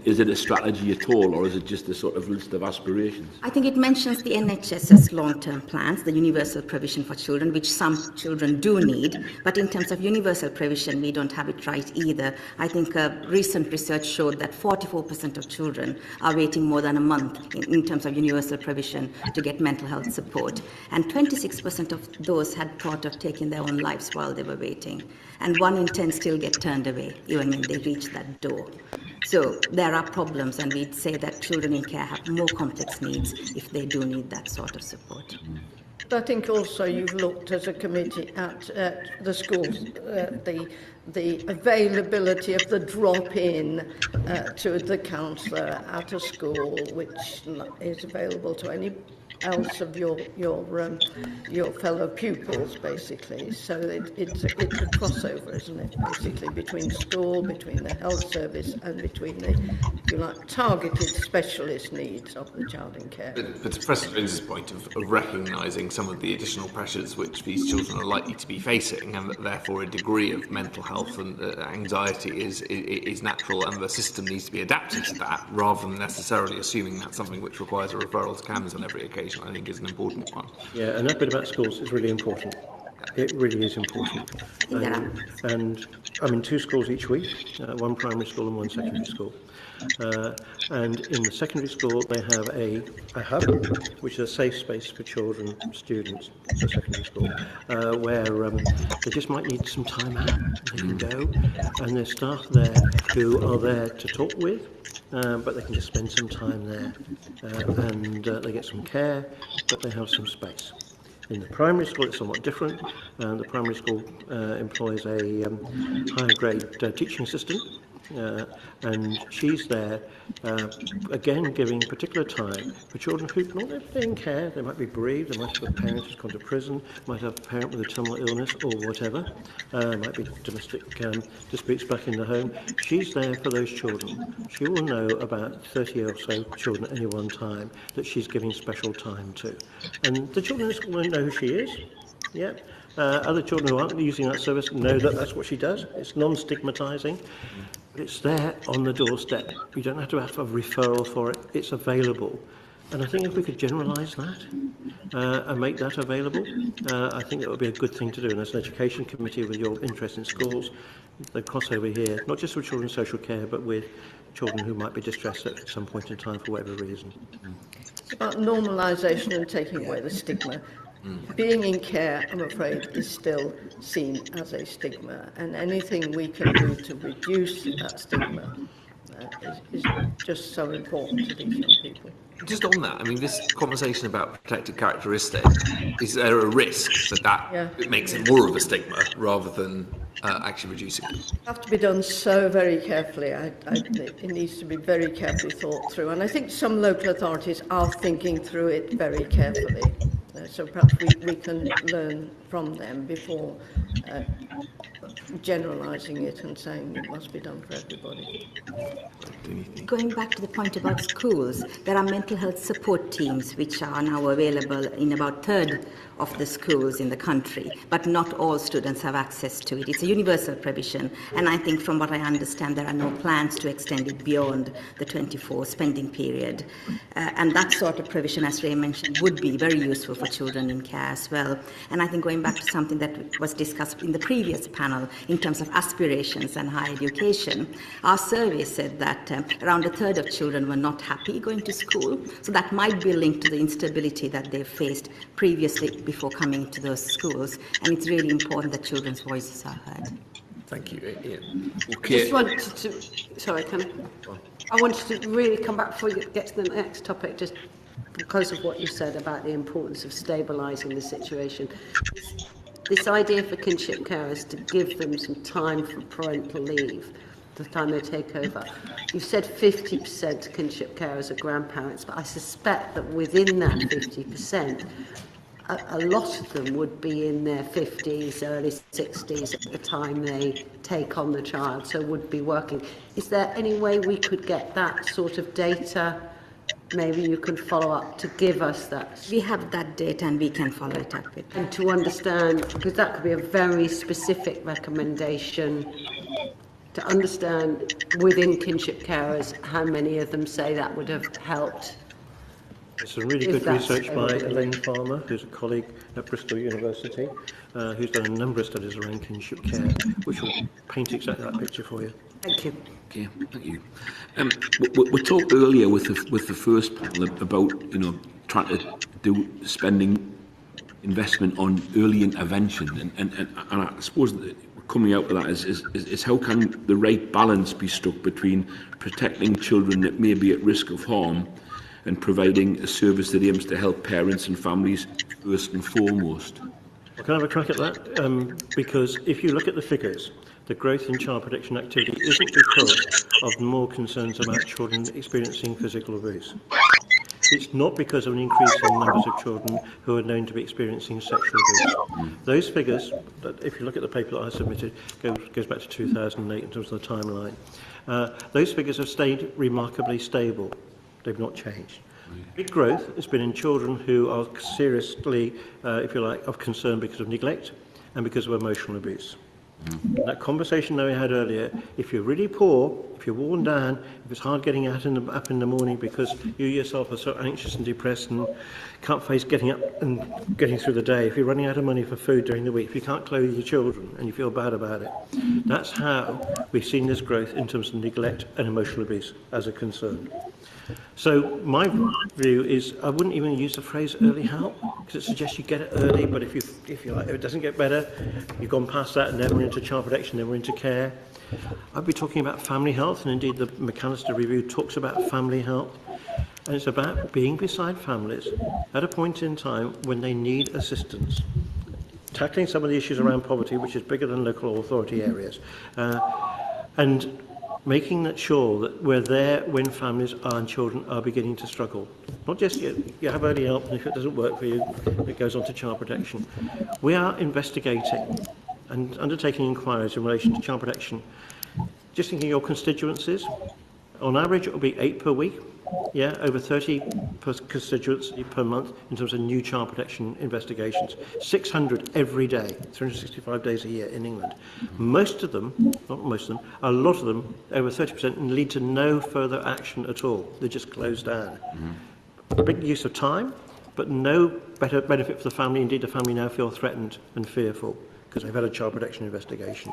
is it a strategy at all, or is it just a sort of list of aspirations? I think it mentions the NHS's long-term plans, the universal provision for children, which some children do need, but in terms of universal provision, we don't have it right either. I think recent research showed that 44% of children are waiting more than a month in terms of universal provision to get mental health support, and 26% of those had thought of taking their own lives while they were waiting, and 1 in 10 still get turned away even when they reach that door. So there are problems, and we'd say that children in care have more complex needs if they do need that sort of support. I think also you've looked as a committee at the schools, the availability of the drop-in to the counsellor at a school, which is available to any else of your fellow pupils, basically. So it's a crossover, isn't it, basically, between school, between the health service, and between the, if you like, targeted specialist needs of the child in care. But to Professor Jones's point of recognising some of the additional pressures which these children are likely to be facing, and that therefore a degree of mental health and anxiety is natural, and the system needs to be adapted to that, rather than necessarily assuming that's something which requires a referral to CAMHS on every occasion, I think is an important one. Yeah, and that bit about schools is really important. It really is important. And I'm in 2 schools each week, 1 primary school and 1 secondary school. And in the secondary school, they have a hub, which is a safe space for children, students, for secondary school, where they just might need some time out. They can go, and there's staff there who are there to talk with, but they can just spend some time there, and they get some care, but they have some space. In the primary school, it's somewhat different. The primary school employs a higher grade teaching assistant, and she's there, again, giving particular time for children who not necessarily in care. They might be bereaved, they might have a parent who's gone to prison, might have a parent with a terminal illness or whatever, might be domestic disputes back in the home. She's there for those children. She will know about 30 or so children at any one time that she's giving special time to. And the children in the school won't know who she is. Yeah. Other children who aren't using that service know that that's what she does. It's non-stigmatising. But it's there on the doorstep. You don't have to have a referral for it. It's available. And I think if we could generalise that and make that available, I think that would be a good thing to do. And as an education committee with your interest in schools, the crossover here, not just with children's social care, but with children who might be distressed at some point in time for whatever reason. It's about normalisation and taking away the stigma. Being in care, I'm afraid, is still seen as a stigma, and anything we can do to reduce that stigma is just so important to these young people. Just on that, I mean, this conversation about protected characteristic, is there a risk that Yeah. it makes it more of a stigma rather than actually reducing it? Have to be done so very carefully. It needs to be very carefully thought through, and I think some local authorities are thinking through it very carefully. So perhaps we can learn from them before generalising it and saying it must be done for everybody. Going back to the point about schools, there are mental health support teams which are now available in about a third of the schools in the country, but not all students have access to it. It's a universal provision, and I think from what I understand there are no plans to extend it beyond the 24 spending period. And that sort of provision, as Ray mentioned, would be very useful for children in care as well. And I think going back to something that was discussed in the previous panel in terms of aspirations and higher education, our survey said that around a third of children were not happy going to school. So that might be linked to the instability that they've faced previously before coming to those schools. And it's really important that children's voices are heard. Thank you. Ian. Okay. Just wanted to, sorry, I wanted to really come back before you get to the next topic, just because of what you said about the importance of stabilising the situation. This idea for kinship carers to give them some time for parental leave, the time they take over. You've said 50% kinship carers are grandparents, but I suspect that within that 50%, a lot of them would be in their 50s, early 60s at the time they take on the child, so would be working. Is there any way we could get that sort of data? Maybe you can follow up to give us that. We have that data and we can follow it up with that. And to understand, because that could be a very specific recommendation, to understand within kinship carers how many of them say that would have helped. There's some really good research by Elaine Farmer, who's a colleague at Bristol University, who's done a number of studies around kinship care, which will paint exactly that picture for you. Thank you. Okay, thank you. We talked earlier with the first panel about trying to do spending investment on early intervention, and I suppose that coming out of that is how can the right balance be struck between protecting children that may be at risk of harm and providing a service that aims to help parents and families first and foremost. Can I have a crack at that? Because if you look at the figures, the growth in child protection activity isn't because of more concerns about children experiencing physical abuse. It's not because of an increase in numbers of children who are known to be experiencing sexual abuse. Those figures, if you look at the paper that I submitted, goes back to 2008 in terms of the timeline. Those figures have stayed remarkably stable. They've not changed. Big growth has been in children who are seriously, if you like, of concern because of neglect and because of emotional abuse. That conversation that we had earlier, if you're really poor, if you're worn down, if it's hard getting up in the morning because you yourself are so anxious and depressed and can't face getting up and getting through the day, if you're running out of money for food during the week, if you can't clothe your children and you feel bad about it, that's how we've seen this growth in terms of neglect and emotional abuse as a concern. So my view is I wouldn't even use the phrase early help because it suggests you get it early, but if it doesn't get better, you've gone past that and then we're into child protection, then we're into care. I'd be talking about family health, and indeed the McAllister Review talks about family health, and it's about being beside families at a point in time when they need assistance. Tackling some of the issues around poverty, which is bigger than local authority areas, and making that sure that we're there when families and children are beginning to struggle. Not just you have early help, and if it doesn't work for you, it goes on to child protection. We are investigating and undertaking inquiries in relation to child protection. Just thinking of your constituencies, on average it will be 8 per week, over 30 per constituency per month in terms of new child protection investigations. 600 every day, 365 days a year in England. Most of them, not most of them, a lot of them, over 30%, lead to no further action at all. They're just closed down. A big use of time, but no better benefit for the family. Indeed, the family now feel threatened and fearful because they've had a child protection investigation.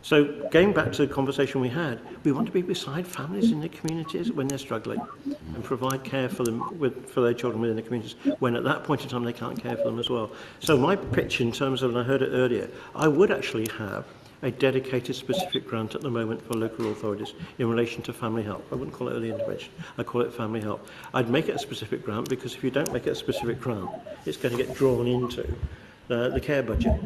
So going back to the conversation we had, we want to be beside families in their communities when they're struggling and provide care for them, for their children within the communities, when at that point in time they can't care for them as well. So my pitch in terms of, and I heard it earlier, I would actually have a dedicated specific grant at the moment for local authorities in relation to family help. I wouldn't call it early intervention, I'd call it family help. I'd make it a specific grant because if you don't make it a specific grant, it's going to get drawn into the care budget.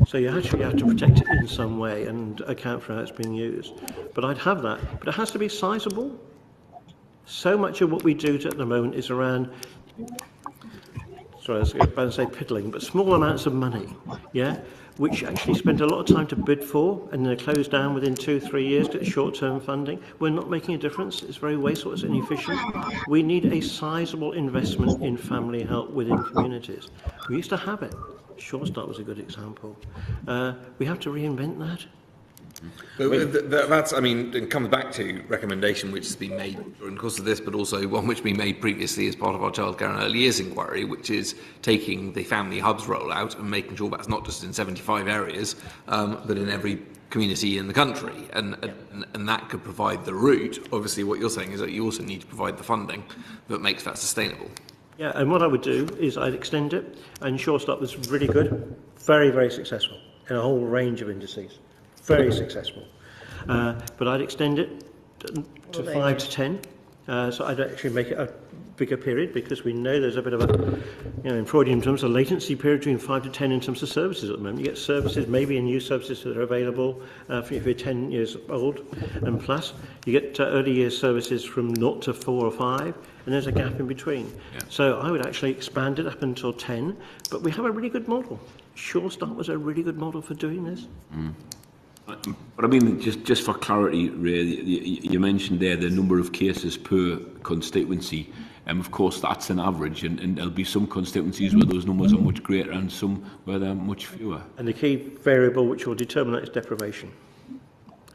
So you actually have to protect it in some way and account for how it's being used. But I'd have that, but it has to be sizable. So much of what we do at the moment is around, sorry, I was about to say piddling, but small amounts of money, yeah, which actually spend a lot of time to bid for and they're closed down within 2-3 years to short-term funding. We're not making a difference. It's very wasteful, it's inefficient. We need a sizable investment in family help within communities. We used to have it. Sure Start was a good example. We have to reinvent that. But that's, I mean, it comes back to recommendation which has been made during the course of this, but also one which we made previously as part of our childcare and early years inquiry, which is taking the family hubs rollout and making sure that's not just in 75 areas, but in every community in the country, and that could provide the route. Obviously, what you're saying is that you also need to provide the funding that makes that sustainable. Yeah, and what I would do is I'd extend it, and Sure Start was really good, very, very successful in a whole range of indices. Very successful. But I'd extend it to 5 to 10. So I'd actually make it a bigger period because we know there's a bit of a, in Freudian terms, a latency period between 5 to 10 in terms of services at the moment. You get services, maybe new services that are available if you're 10 years old and plus. You get early years services from 0 to 4 or 5, and there's a gap in between. Yeah. So I would actually expand it up until 10, but we have a really good model. Sure Start was a really good model for doing this. Mm. But I mean, just for clarity, Ray, you mentioned there the number of cases per constituency. Of course, that's an average, and there'll be some constituencies where those numbers are much greater and some where they're much fewer. And the key variable which will determine that is deprivation.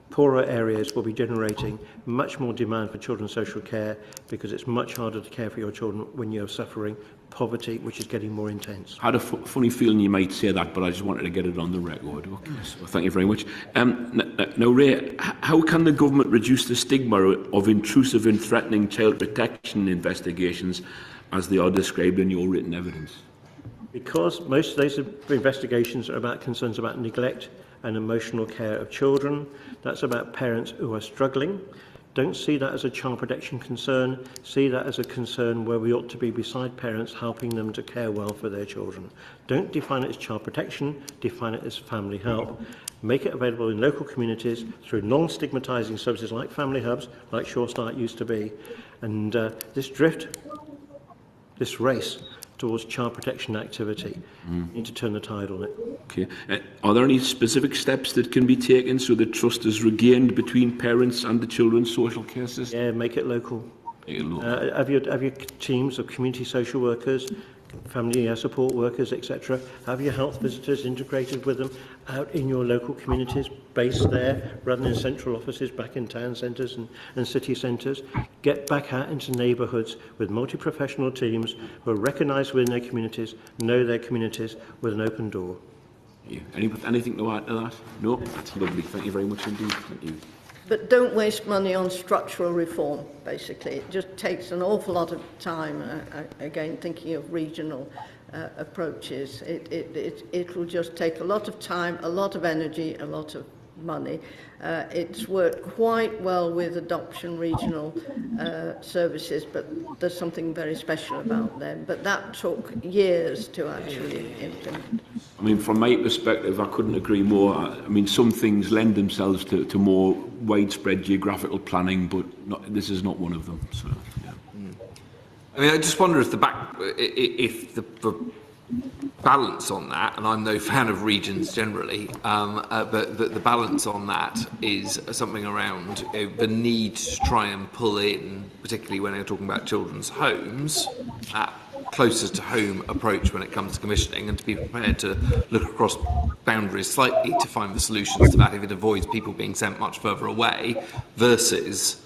Poorer areas will be generating much more demand for children's social care because it's much harder to care for your children when you're suffering poverty, which is getting more intense. I had a funny feeling you might say that, but I just wanted to get it on the record. Okay, so thank you very much. Now, Ray, how can the government reduce the stigma of intrusive and threatening child protection investigations as they are described in your written evidence? Because most of those investigations are about concerns about neglect and emotional care of children. That's about parents who are struggling. Don't see that as a child protection concern. See that as a concern where we ought to be beside parents, helping them to care well for their children. Don't define it as child protection, define it as family help. Make it available in local communities through non-stigmatising services like family hubs, like Sure Start used to be. And this race towards child protection activity, you need to turn the tide on it. Okay. Are there any specific steps that can be taken so that trust is regained between parents and the children's social care system? Yeah, make it local. Make it local. Have your teams of community social workers, family support workers, etc. Have your health visitors integrated with them out in your local communities, based there, rather than central offices back in town centres and city centres. Get back out into neighbourhoods with multi-professional teams who are recognised within their communities, know their communities with an open door. Yeah. Anything to add to that? No? That's lovely. Thank you very much indeed. Thank you. But don't waste money on structural reform, basically. It just takes an awful lot of time, again, thinking of regional approaches. It will just take a lot of time, a lot of energy, a lot of money. It's worked quite well with adoption regional services, but there's something very special about them. But that took years to actually implement. I mean, from my perspective, I couldn't agree more. I mean, some things lend themselves to more widespread geographical planning, but this is not one of them. So, yeah. I mean, I just wonder if the balance on that, and I'm no fan of regions generally, but the balance on that is something around the need to try and pull in, particularly when you're talking about children's homes, that closer to home approach when it comes to commissioning, and to be prepared to look across boundaries slightly to find the solutions to that if it avoids people being sent much further away, versus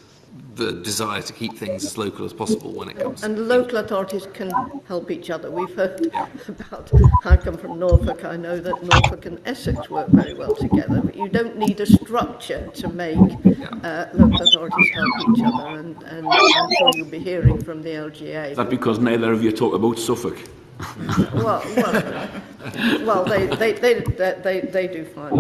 the desire to keep things as local as possible when it comes. And local authorities can help each other. We've heard about, I come from Norfolk, I know that Norfolk and Essex work very well together, but you don't need a structure to make local authorities help each other, and I'm sure you'll be hearing from the LGA. Is that because neither of you talk about Suffolk? Well, they do fine.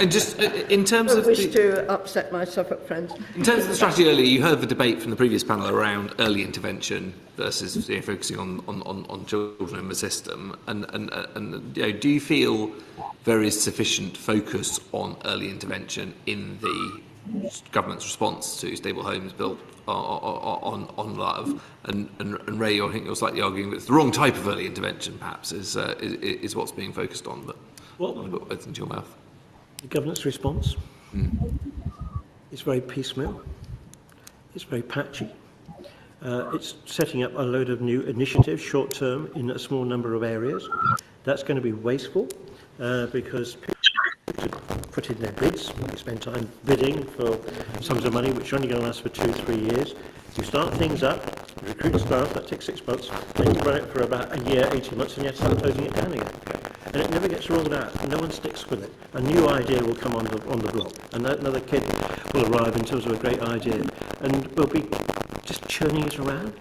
And just in terms I of wish to upset my Suffolk friends. in terms of the strategy earlier, you heard the debate from the previous panel around early intervention versus focusing on children in the system. And do you feel there is sufficient focus on early intervention in the government's response to stable homes built on love? And Ray, I think you're slightly arguing that it's the wrong type of early intervention, perhaps, is what's being focused on. But I'll put words into your mouth. The government's response is very piecemeal. It's very patchy. It's setting up a load of new initiatives, short-term, in a small number of areas. That's going to be wasteful because people put in their bids. They spend time bidding for sums of money which are only going to last for 2-3 years. You start things up, recruit staff, that takes 6 months, then you run it for about a year, 18 months, and you have to start closing it down again. And it never gets rolled out. No one sticks with it. A new idea will come on the block. And another kid will arrive in terms of a great idea. And we'll be just churning it around.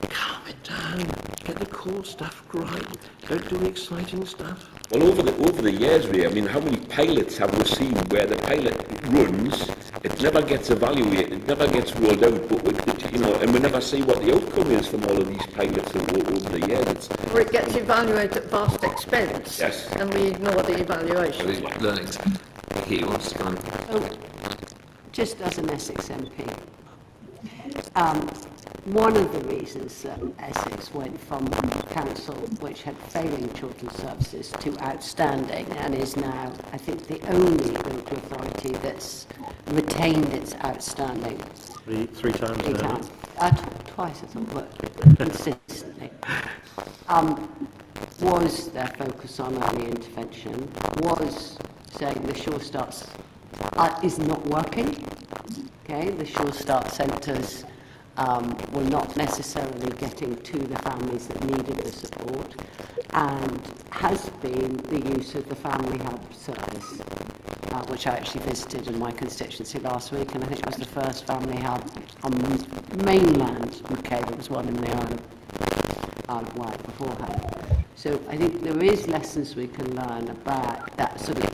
Calm it down. Get the core stuff right. Don't do the exciting stuff. Well, over the years, Ray, I mean, how many pilots have we seen where the pilot runs, it never gets evaluated, it never gets rolled out, but and we never see what the outcome is from all of these pilots over the years. Or it gets evaluated at vast expense, yes, and we ignore the evaluation. These learnings. He wants to come. Just as an Essex MP, one of the reasons that Essex went from council which had failing children's services to outstanding and is now, I think, the only local authority that's retained its outstanding. Three times. Twice, I thought, but consistently. Was their focus on early intervention, was saying the Sure Starts is not working. Okay, the Sure Start centres were not necessarily getting to the families that needed the support, and has been the use of the Family Hub service, which I actually visited in my constituency last week, and I think it was the first Family Hub on mainland UK. There was one in the Isle of Wight beforehand. So I think there is lessons we can learn about that sort of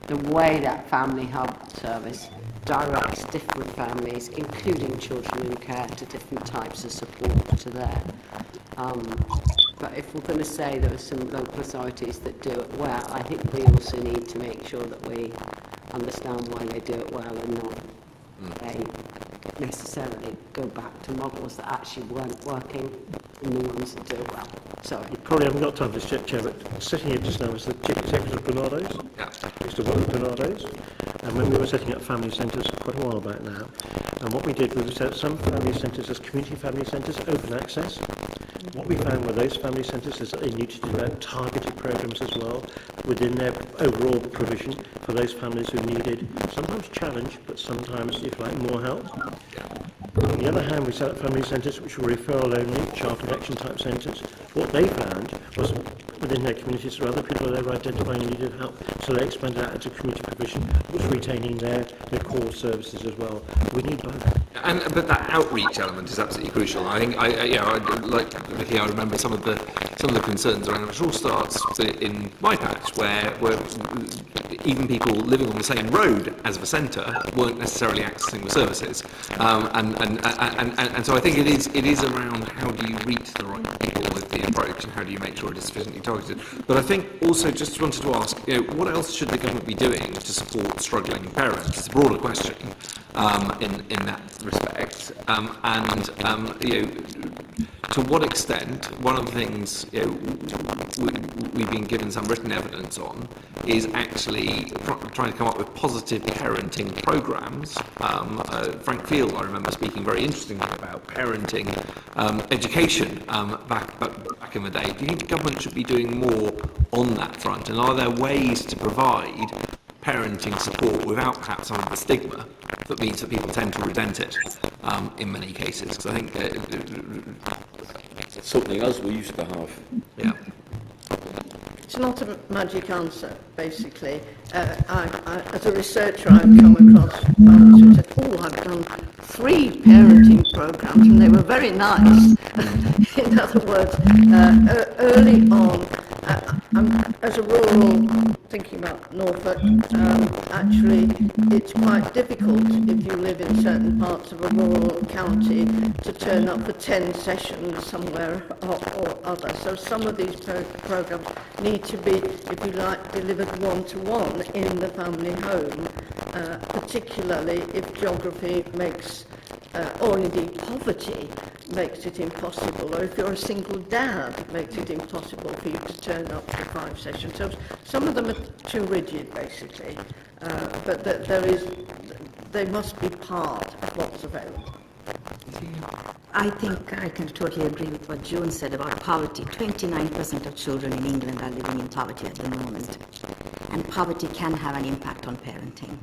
the way that Family Hub service directs different families, including children in care, to different types of support to there. But if we're going to say there are some local authorities that do it well, I think we also need to make sure that we understand why they do it well and not they necessarily go back to models that actually weren't working and the ones that do it well. Sorry. You probably haven't got time for this, Chair, but sitting here just now was the Chief Executive of Barnardo's. Yeah. I used to work with Barnardo's. And when we were setting up family centres quite a while back now, and what we did was we set up some family centres as community family centres, open access. What we found with those family centres is that they needed to develop targeted programmes as well within their overall provision for those families who needed sometimes challenge, but sometimes, if you like, more help. On the other hand, we set up family centres which were referral only, child protection type centres. What they found was within their communities there were other people they were identifying needed help, so they expanded out into community provision, which retaining their core services as well. We need both. But that outreach element is absolutely crucial. I think, like Vicky, I remember some of the concerns around Sure Starts in my patch, where even people living on the same road as the centre weren't necessarily accessing the services, and so I think it is around how do you reach the right people with the approach, and how do you make sure it is sufficiently targeted. But I think also just wanted to ask, what else should the government be doing to support struggling parents? It's a broader question in that respect, to what extent, one of the things we've been given some written evidence on is actually trying to come up with positive parenting programmes. Frank Field, I remember, speaking very interestingly about parenting education back in the day. Do you think the government should be doing more on that front? And are there ways to provide parenting support without perhaps some of the stigma but means that people tend to resent it in many cases. Because I think, It's something else we used to have. yeah. It's not a magic answer, basically. As a researcher, I've come across families who said, oh, I've done 3 parenting programs, and they were very nice. In other words, early on, as a rural, thinking about Norfolk, actually, it's quite difficult if you live in certain parts of a rural county to turn up for 10 sessions somewhere or other. So some of these programs need to be, if you like, delivered one-to-one in the family home, particularly if geography makes, or indeed poverty makes it impossible, or if you're a single dad, it makes it impossible for you to turn up for 5 sessions. So some of them are too rigid, basically, but they must be part of what's available. I think I can totally agree with what June said about poverty. 29% of children in England are living in poverty at the moment. And poverty can have an impact on parenting.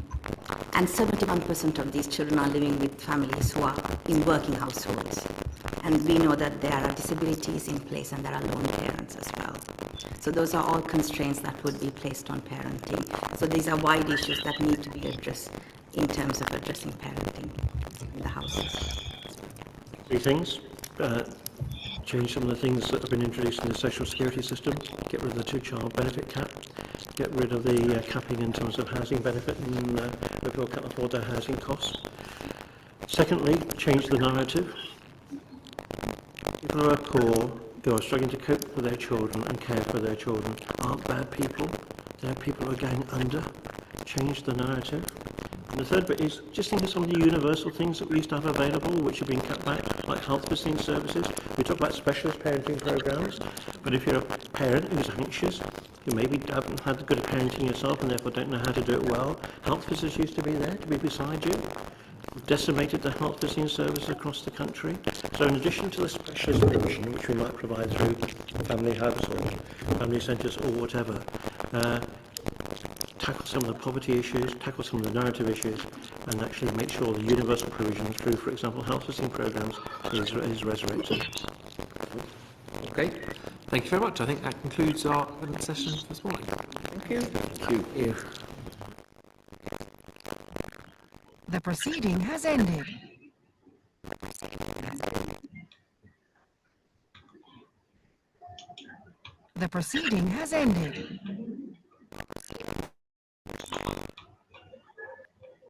And 71% of these children are living with families who are in working households. And we know that there are disabilities in place and there are lone parents as well. So those are all constraints that would be placed on parenting. So these are wide issues that need to be addressed in terms of addressing parenting in the houses. 3 things. Change some of the things that have been introduced in the social security system. Get rid of the 2-child benefit cap. Get rid of the capping in terms of housing benefit and where people can't afford their housing costs. Secondly, change the narrative. People who are poor, who are struggling to cope with their children and care for their children, aren't bad people. They're people who are going under. Change the narrative. And the third bit is just think of some of the universal things that we used to have available, which have been cut back, like health visiting services. We talk about specialist parenting programs, but if you're a parent who's anxious, who maybe haven't had good parenting yourself and therefore don't know how to do it well, health visitors used to be there to be beside you. We've decimated the health visiting service across the country. So in addition to the specialist provision, which we might provide through family hubs or family centres or whatever, tackle some of the poverty issues, tackle some of the narrative issues, and actually make sure the universal provisions through, for example, health visiting programs is resurrected. Okay. Thank you very much. I think that concludes our session this morning. Thank you. Thank you. The proceeding has ended. The proceeding has ended.